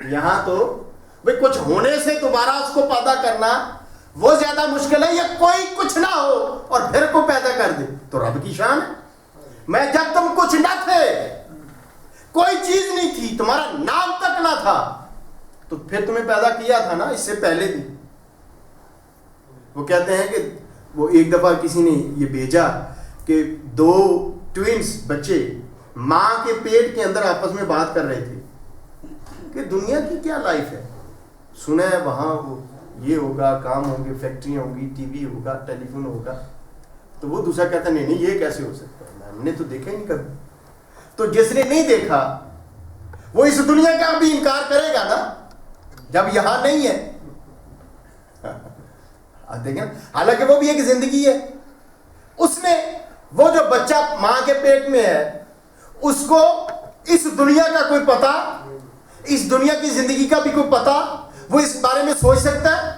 یہاں تو بھئی کچھ ہونے سے دوبارہ اس کو پیدا کرنا وہ زیادہ مشکل ہے، یا کوئی کچھ نہ ہو اور پھر کو پیدا کر دے تو رب کی شان ہے۔ میں جب تم کچھ نہ تھے، کوئی چیز نہیں تھی، تمہارا نام تک نہ تھا، تو پھر تمہیں پیدا کیا تھا نا اس سے پہلے بھی۔ وہ کہتے ہیں کہ وہ ایک دفعہ کسی نے یہ بھیجا کہ 2 ٹوینز بچے ماں کے پیٹ کے اندر آپس میں بات کر رہے تھے کہ دنیا کی کیا لائف ہے، سنا ہے وہاں وہ یہ ہوگا، کام ہوں گے، فیکٹریاں ہوں گی، ٹی وی ہوگا، ٹیلی فون ہوگا۔ تو وہ دوسرا کہتا ہے نہیں یہ کیسے ہو سکتا ہے، ہم نے تو دیکھا ہی نہیں کبھی۔ تو جس نے نہیں دیکھا وہ اس دنیا کا بھی انکار کرے گا نا جب یہاں نہیں ہے۔ دیکھیں حالانکہ وہ بھی ایک زندگی ہے، اس نے وہ جو بچہ ماں کے پیٹ میں ہے اس کو اس دنیا کا کوئی پتہ، اس دنیا کی زندگی کا بھی کوئی پتہ، وہ اس بارے میں سوچ سکتا ہے،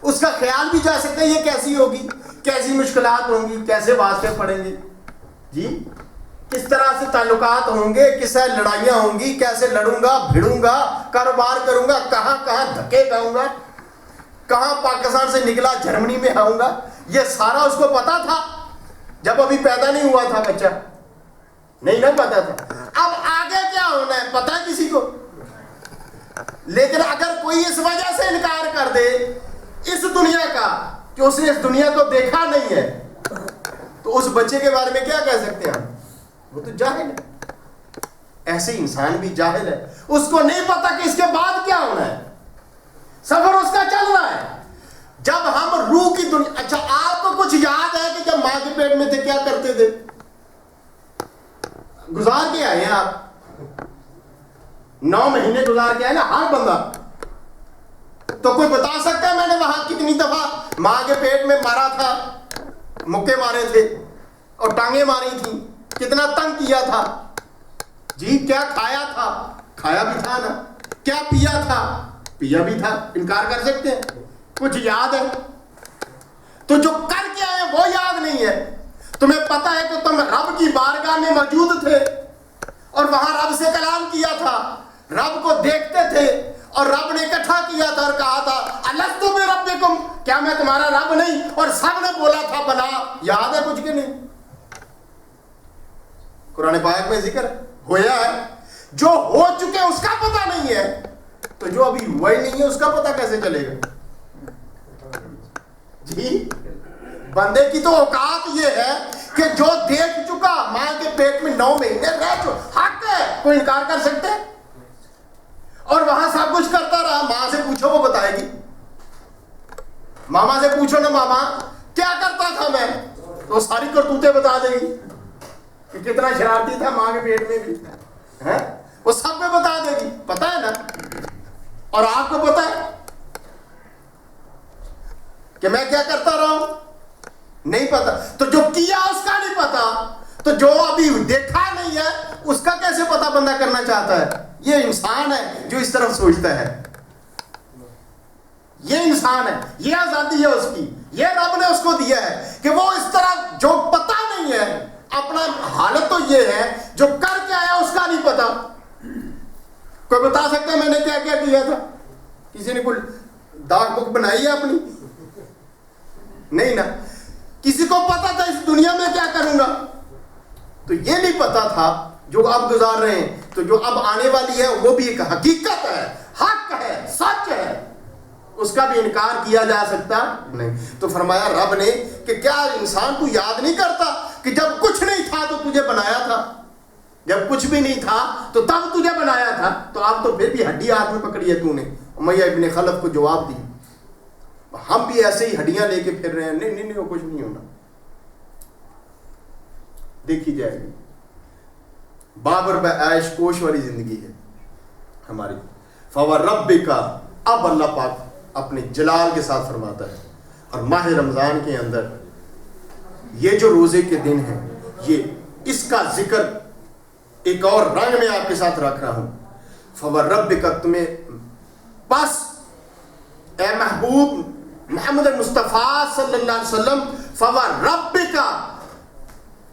اس کا خیال بھی جا سکتا ہے یہ کیسی ہوگی، کیسی مشکلات ہوں گی، کیسے واسطے پڑیں گے جی، کس طرح سے تعلقات ہوں گے، کس طرح لڑائیاں ہوں گی، کیسے لڑوں گا، بھیڑوں گا، کاروبار کروں گا، کہاں کہاں دھکے کھاؤں گا، کہاں پاکستان سے نکلا جرمنی میں آؤں گا، یہ سارا اس کو پتا تھا جب ابھی پیدا نہیں ہوا تھا بچہ، نہیں نہ پتا تھا۔ اب آگے کیا ہونا ہے پتا ہے کسی کو، لیکن اگر کوئی اس وجہ سے انکار کر دے اس دنیا کا کہ اس نے اس دنیا کو دیکھا نہیں ہے، تو اس بچے کے بارے میں کیا کہہ سکتے ہیں ہم، وہ تو جاہل ہے۔ ایسے انسان بھی جاہل ہے، اس کو نہیں پتا کہ اس کے بعد کیا ہونا ہے، سفر اس کا چل رہا ہے۔ جب ہم روح کی دنیا، اچھا آپ کو کچھ یاد ہے کہ جب ماں کے پیٹ میں تھے کیا کرتے تھے، گزار کے آئے ہیں آپ، 9 مہینے گزار کے آئے نا ہر بندہ، تو کوئی بتا سکتا ہے میں نے وہاں کتنی دفعہ ماں کے پیٹ میں مارا تھا، مکے مارے تھے اور ٹانگیں ماری تھیں، کتنا تنگ کیا تھا جی، کیا کھایا تھا، کھایا بھی تھا نا، کیا پیا تھا، پیا بھی تھا، انکار کر سکتے ہیں، کچھ یاد ہے؟ تو جو کر کے آئے وہ یاد نہیں ہے۔ تمہیں پتا ہے کہ تم رب کی بارگاہ میں موجود تھے اور وہاں رب سے کلام کیا تھا، رب کو دیکھتے تھے اور رب نے اکٹھا کیا تھا اور کہا تھا الست بربکم، کیا میں تمہارا رب نہیں، اور سب نے بولا تھا بلا، یاد ہے کچھ کہ نہیں؟ قرآن پاک میں ذکر ہوا ہے، جو ہو چکے اس کا پتہ نہیں ہے تو جو ابھی ہوا ہی نہیں ہے اس کا پتہ کیسے چلے گا جی؟ بندے کی تو اوقات یہ ہے کہ جو دیکھ چکا، ماں کے پیٹ میں 9 مہینے رہ چکا، حق ہے، کوئی انکار کر سکتے؟ اور وہاں سب کچھ کرتا رہا، ماں سے پوچھو وہ بتائے گی، ماما سے پوچھو نا ماما کیا کرتا تھا میں، تو ساری کرتوتیں بتا دے گی کہ کتنا شرارتی تھا ماں کے پیٹ میں بھی، وہ سب میں بتا دے گی، پتا ہے نا؟ اور آپ کو پتا ہے کہ میں کیا کرتا رہا ہوں؟ نہیں پتا۔ تو جو کیا اس کا نہیں پتا، تو جو ابھی دیکھا نہیں ہے اس کا کیسے پتا بندہ کرنا چاہتا ہے؟ یہ انسان ہے جو اس طرف سوچتا ہے، یہ انسان ہے، یہ آزادی ہے اس کی، یہ رب نے اس کو دیا ہے کہ وہ اس طرح جو پتا نہیں ہے اپنا، حالت تو یہ ہے جو کر کے آیا اس کا نہیں پتا۔ کوئی بتا سکتا ہے میں نے کیا کیا کیا تھا؟ کسی نے کوئی ڈاک بک بنائی ہے اپنی؟ نہیں نا، کسی کو پتا تھا اس دنیا میں کیا کروں گا، تو یہ نہیں پتا تھا جو اب گزار رہے ہیں، تو جو اب آنے والی ہے وہ بھی ایک حقیقت ہے، حق ہے، سچ ہے، اس کا بھی انکار کیا جا سکتا نہیں۔ تو فرمایا رب نے کہ کیا انسان تو یاد نہیں کرتا کہ جب کچھ نہیں تھا تو تجھے بنایا تھا، جب کچھ بھی نہیں تھا تو تب تجھے بنایا تھا، تو اب تو پھر بھی ہڈی ہاتھ میں پکڑی ہے تو نے۔ امیہ ابن خلف کو جواب دی، ہم بھی ایسے ہی ہڈیاں لے کے پھر رہے ہیں، نہیں نہیں نہیں وہ کچھ نہیں ہونا، دیکھی جائے گی۔ بابر عیش کوش والی زندگی ہے ہماری۔ فَوَرَبِّكَ، اب اللہ پاک اپنے جلال کے ساتھ فرماتا ہے، اور ماہ رمضان کے اندر یہ جو روزے کے دن ہیں، یہ اس کا ذکر ایک اور رنگ میں آپ کے ساتھ رکھ رہا ہوں۔ فَوَرَبِّكَ، تمہیں بس اے محبوب محمد مصطفیٰ صلی اللہ علیہ وسلم، فَوَرَبِّكَ،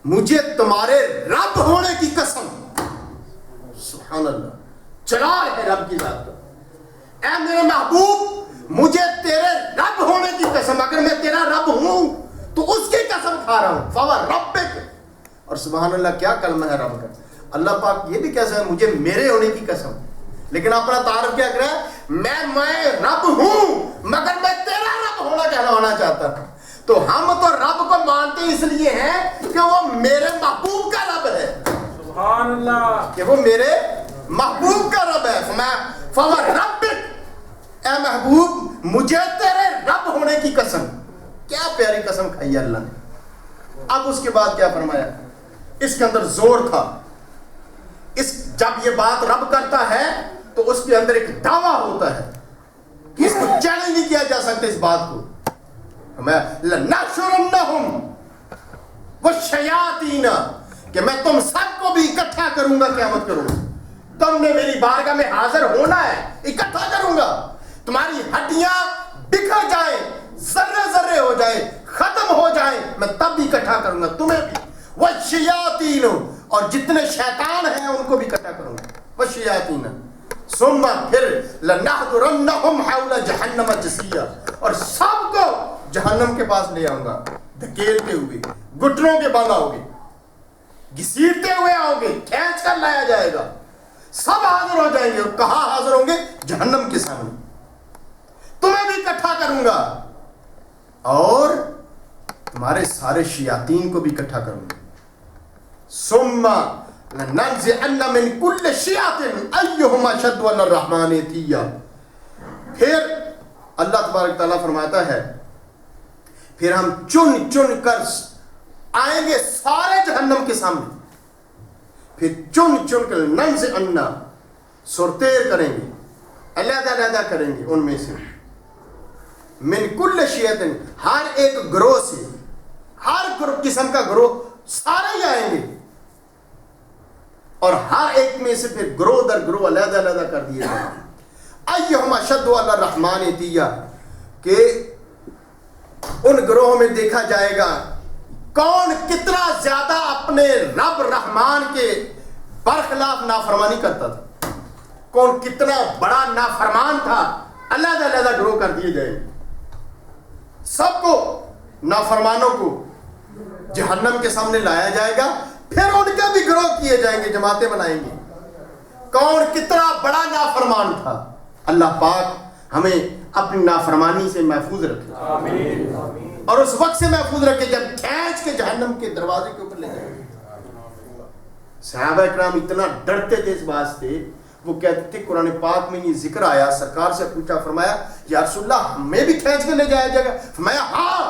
مجھے تمہارے رب ہونے کی قسم، سبحان اللہ، جلال ہے رب کی ذات کا۔ اے میرے محبوب مجھے تیرے رب ہونے کی قسم، اگر میں تیرا رب ہوں تو اس کی قسم کھا رہا ہوں، فوربک۔ اور سبحان اللہ کیا کلمہ ہے رب کا۔ اللہ پاک یہ بھی کہہ سکتا ہے مجھے میرے ہونے کی قسم، لیکن اپنا تعارف کیا کرا ہے، میں رب ہوں مگر میں تیرا رب ہونا چاہتا ہوں۔ تو ہم تو رب کو مانتے اس لیے ہیں کہ وہ میرے محبوب کا رب ہے، سبحان اللہ، کہ وہ میرے محبوب کا رب ہے۔ فوربک، اے محبوب مجھے تیرے رب ہونے کی قسم۔ کیا پیاری قسم کھائی اللہ نے۔ اب اس کے بعد کیا فرمایا، اس کے اندر زور تھا، جب یہ بات رب کرتا ہے تو اس کے اندر ایک دعویٰ ہوتا ہے کہ اس کو چیلنج نہیں کیا جا سکتا اس بات کو۔ لَنَحْشُرَنَّهُمْ وَالشَّيَاطِينَ، کہ میں تم سب کو بھی اکٹھا کروں گا قیامت کروں گا، تم نے میری بارگاہ میں حاضر ہونا ہے، اکٹھا کروں گا، تمہاری ہڈیاں بکھر جائیں، ذرے ذرے ہو جائیں، ختم ہو جائیں، میں تب بھی اکٹھا کروں گا تمہیں بھی، وَالشَّيَاطِينَ، اور جتنے شیطان ہیں ان کو بھی اکٹھا کروں گا، وَالشَّيَاطِينَ، ثم پھر لَنَحْضُرَنَّهُمْ حَوْلَ جَهَنَّمَ جِثِيًّا، اور سب کو جہنم کے پاس لے آؤں گا، دھکیلتے ہوئے، گھٹنوں کے بل آؤ گے، گھسیٹتے ہوئے آؤ گے، کھینچ کر لایا جائے گا، سب حاضر ہو جائیں گے۔ اور کہاں حاضر ہوں گے؟ جہنم کے سامنے، تمہیں بھی اکٹھا کروں گا اور تمہارے سارے شیاطین کو بھی اکٹھا کروں گا۔ ثم لننزعن من كل شيعة ايهم اشد على الرحمن عتيا، پھر اللہ تبارک تعالیٰ فرماتا ہے پھر ہم چن چن کر آئیں گے سارے جہنم کے سامنے، پھر چن چن کر لننزعن، سرتیر کریں گے، علیحدہ علیحدہ کریں گے ان میں سے، من کل شیعۃ، ہر ایک گروہ سے، ہر قسم کا گروہ سارے ہی آئیں گے، اور ہر ایک میں سے پھر گروہ در گروہ علیحدہ علیحدہ کر دیے جائیں گے۔ ایہم اشد علی الرحمن عتیہ، کہ ان گروہوں میں دیکھا جائے گا کون کتنا زیادہ اپنے رب رحمان کے برخلاف نافرمانی کرتا تھا، کون کتنا بڑا نافرمان تھا، علیحدہ علیحدہ گروہ کر دیے جائیں گے۔ سب کو، نافرمانوں کو جہنم کے سامنے لایا جائے گا، پھر ان کے بھی گروہ کیے جائیں گے، جماعتیں بنائیں گے، کون کتنا بڑا نافرمان تھا۔ اللہ پاک ہمیں اپنی نافرمانی سے محفوظ رکھے، آمین، اور اس وقت سے محفوظ رکھے جب کھینچ کے جہنم کے دروازے کے اوپر لے جائیں گے۔ صحابہ اکرام اتنا ڈرتے تھے اس بات سے، وہ کہتے تھے، قرآن پاک میں یہ ذکر آیا، سرکار سے پوچھا، فرمایا یا رسول اللہ ہمیں بھی کھینچ کے لے جایا جائے گا؟ فرمایا ہاں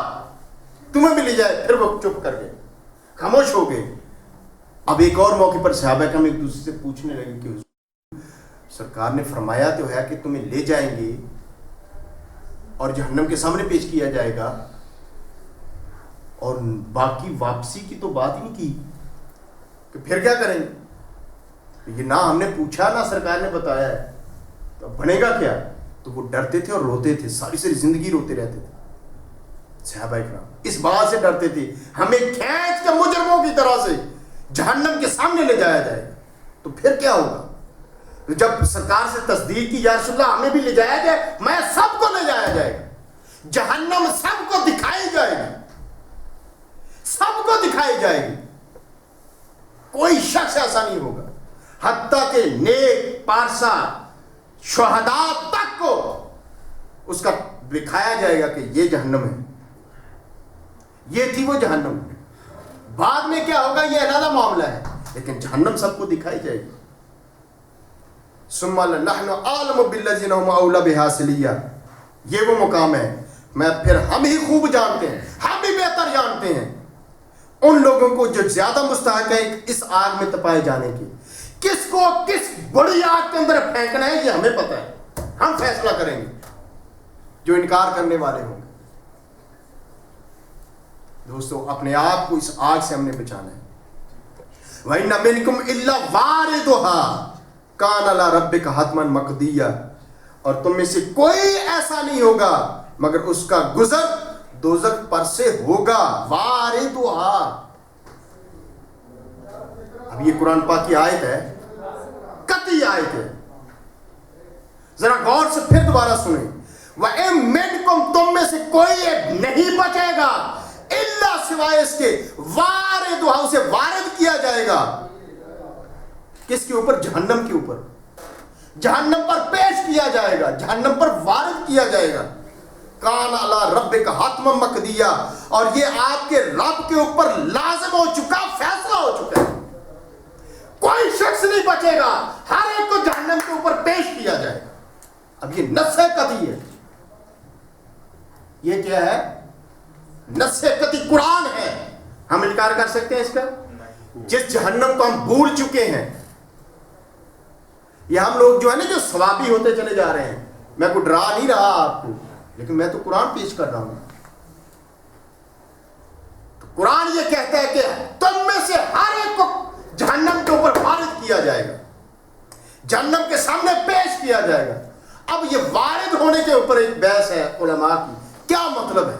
تمہیں بھی لے جائے۔ پھر وہ چپ کر گئے، خاموش ہو گئے۔ اب ایک اور موقع پر صحابہ کرام ایک دوسرے سے پوچھنے لگے کہ سرکار نے فرمایا تو ہے کہ تمہیں لے جائیں گے اور جہنم کے سامنے پیش کیا جائے گا، اور باقی واپسی کی تو بات ہی نہیں کی، کہ پھر کیا کریں گے؟ یہ نہ ہم نے پوچھا نہ سرکار نے بتایا ہے، تو بنے گا کیا؟ تو وہ ڈرتے تھے اور روتے تھے، ساری ساری زندگی روتے رہتے تھے۔ صحابہ کرام اس بات سے ڈرتے تھے ہمیں کھینچ کے مجرموں کی طرح سے جہنم کے سامنے لے جایا جائے، تو پھر کیا ہوگا؟ جب سرکار سے تصدیق کی یا رسول اللہ ہمیں بھی لے جایا جائے، میں سب کو لے جایا جائے گا، جہنم سب کو دکھائی جائے گی، سب کو دکھائی جائے گی، کوئی شخص ایسا نہیں ہوگا، حتیٰ کہ نیک پارسا شہداء تک کو اس کا دکھایا جائے گا کہ یہ جہنم ہے، یہ تھی وہ جہنم۔ بعد میں کیا ہوگا یہ علیحدہ معاملہ ہے، لیکن جہنم سب کو دکھائی جائے گی۔ ثم نحن عالم بالذین هم اولی بها صلیہ، یہ وہ مقام ہے، میں پھر ہم ہی خوب جانتے ہیں، ہم ہی بہتر جانتے ہیں ان لوگوں کو جو زیادہ مستحق ہے اس آگ میں تپائے جانے کی، کس کو کس بڑی آگ کے اندر پھینکنا ہے یہ ہمیں پتہ ہے، ہم فیصلہ کریں گے جو انکار کرنے والے ہوں گے۔ دوستو اپنے آپ کو اس آگ سے ہم نے بچانا ہے۔ وَإِنَّ مِنْكُمْ إِلَّا وَارِدُهَا کان علی ربک حتما مقضیہ، اور تم میں سے کوئی ایسا نہیں ہوگا مگر اس کا گزر دوزخ پر سے ہوگا۔ واردھا، اب یہ قرآن پاک کی آیت ہے، قطعی بنیادی آیت ہے. ذرا غور سے پھر دوبارہ سنیں. وَإِن مِّنكُمْ تم میں سے کوئی ایک نہیں بچے گا الا سوائے اس کے واردھا اسے وارد کیا جائے گا. کس کے اوپر؟ جہنم کے اوپر. جہنم پر پیش کیا جائے گا, جہنم پر وارد کیا جائے گا. کان علی ربک حتما مقضیہ, اور یہ آپ کے رب کے اوپر لازم ہو چکا, فیصلہ ہو چکا ہے. کوئی شخص نہیں بچے گا, ہر ایک کو جہنم کے اوپر پیش کیا جائے گا. اب یہ نص قطعی ہے. یہ کیا ہے؟ نص قطعی قرآن ہے. ہم انکار کر سکتے ہیں اس کا؟ جس جہنم کو ہم بھول چکے ہیں. یہ ہم لوگ جو ہے نا جو ثوابی ہوتے چلے جا رہے ہیں. میں کوئی ڈرا نہیں رہا آپ کو, لیکن میں تو قرآن پیش کر رہا ہوں. تو قرآن یہ کہتا ہے کہ تم میں سے ہر ایک کو جہنم کے اوپر وارد کیا جائے گا, جہنم کے سامنے پیش کیا جائے گا. اب یہ وارد ہونے کے اوپر ایک بحث ہے علماء کی. کیا مطلب ہے؟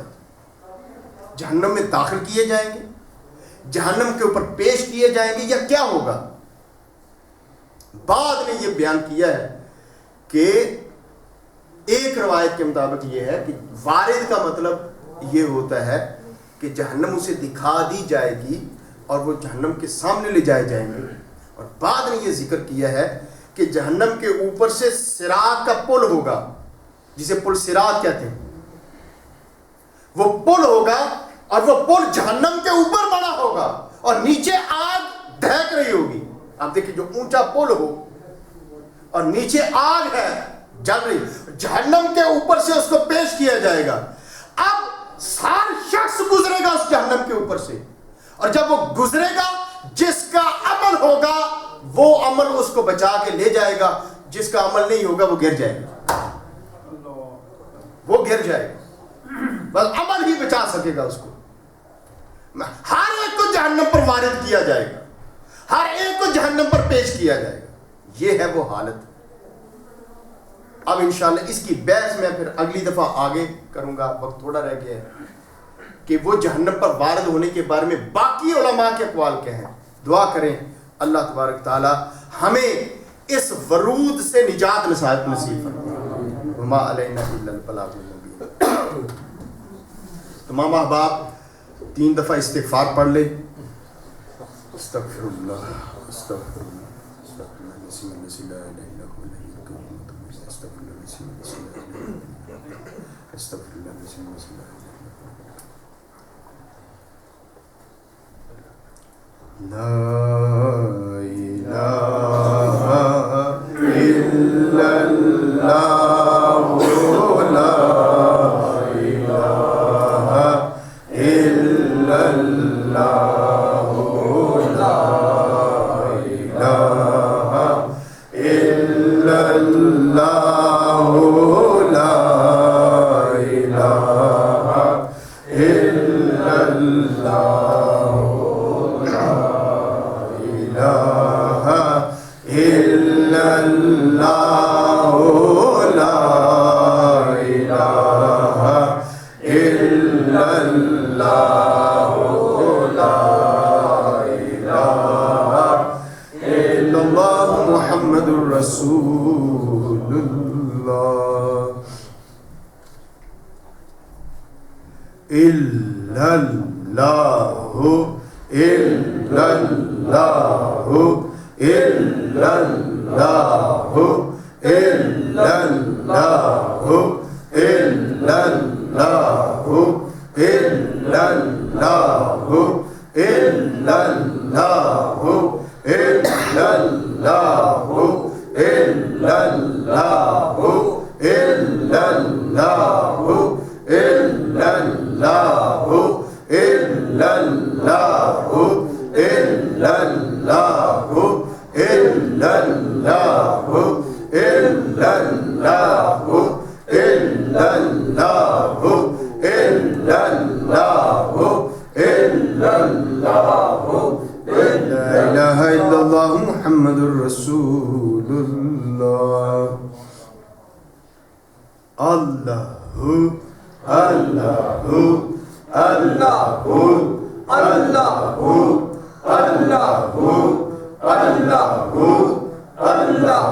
جہنم میں داخل کیے جائیں گے, جہنم کے اوپر پیش کیے جائیں گے, یا کیا ہوگا؟ بعد نے یہ بیان کیا ہے کہ ایک روایت کے مطابق یہ ہے کہ وارد کا مطلب یہ ہوتا ہے کہ جہنم اسے دکھا دی جائے گی اور وہ جہنم کے سامنے لے جائے جائیں گے. اور بعد نے یہ ذکر کیا ہے کہ جہنم کے اوپر سے صراط کا پل ہوگا, جسے پل صراط کہتے ہیں. وہ پل ہوگا اور وہ پل جہنم کے اوپر بنا ہوگا اور نیچے آگ دہک رہی ہوگی. آپ دیکھیں جو اونچا پل ہو اور نیچے آگ ہے جل رہی, جہنم کے اوپر سے اس کو پیش کیا جائے گا. اب ہر شخص گزرے گا اس جہنم کے اوپر سے, اور جب وہ گزرے گا جس کا عمل ہوگا وہ عمل اس کو بچا کے لے جائے گا, جس کا عمل نہیں ہوگا وہ گر جائے گا, وہ گر جائے گا. بس عمل ہی بچا سکے گا اس کو. ہر ایک کو جہنم پر وارد کیا جائے گا, ہر ایک کو جہنم پر پیش کیا جائے گا. یہ ہے وہ حالت. اب انشاءاللہ اس کی بحث میں پھر اگلی دفعہ آگے کروں گا, وقت تھوڑا رہ گیا ہے, کہ وہ جہنم پر وارد ہونے کے بارے میں باقی علماء کے اقوال کیا ہیں. دعا کریں اللہ تبارک تعالی ہمیں اس ورود سے نجات نصیب فرمائے. وما علینا الا البلاغ المبین. تمام احباب 3 دفعہ استغفار پڑھ لیں. استغفر اللہ, استغفر اللہ, استغفر اللہ, بسم اللہ لا الہ الا هو الحی القیوم, استغفر اللہ, بسم اللہ, استغفر اللہ, بسم اللہ. لا الہ الا اللہ, لا الہ الا اللہ, لا الہ الا اللہ, لا الہ الا اللہ. رسول اللہ الا اللہ الا اللہ الا اللہ الا اللہ الا اللہ الا اللہ الا اللہ الا اللہ الا اللہ الا اللہ الا اللہ الا اللہ الا اللہ الا اللہ الا اللہ الا اللہ الا اللہ الا اللہ لا الہ الا اللہ محمد رسول اللہ. اللہ اللہ اللہ اللہ اللہ اللہ اللہ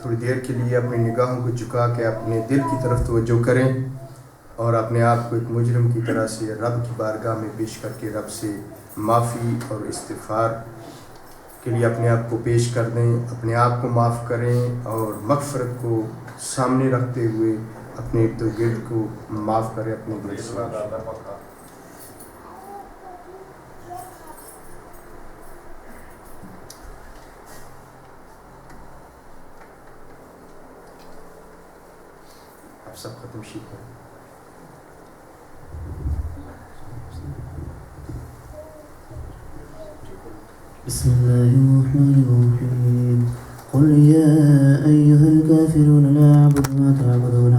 تھوڑی دیر کے لیے اپنی نگاہوں کو جھکا کے اپنے دل کی طرف توجہ کریں اور اپنے آپ کو ایک مجرم کی طرح سے رب کی بارگاہ میں پیش کر کے رب سے معافی اور استغفار کے لیے اپنے آپ کو پیش کر دیں، اپنے آپ کو معاف کریں اور مغفرت کو سامنے رکھتے ہوئے اپنے ارد گرد کو معاف کریں اپنے دل سے۔ آپ سب ختم شیک کریں۔ بسم الله الرحمن الرحيم قل يا أيها الكافرون لا أعبد ما تعبدون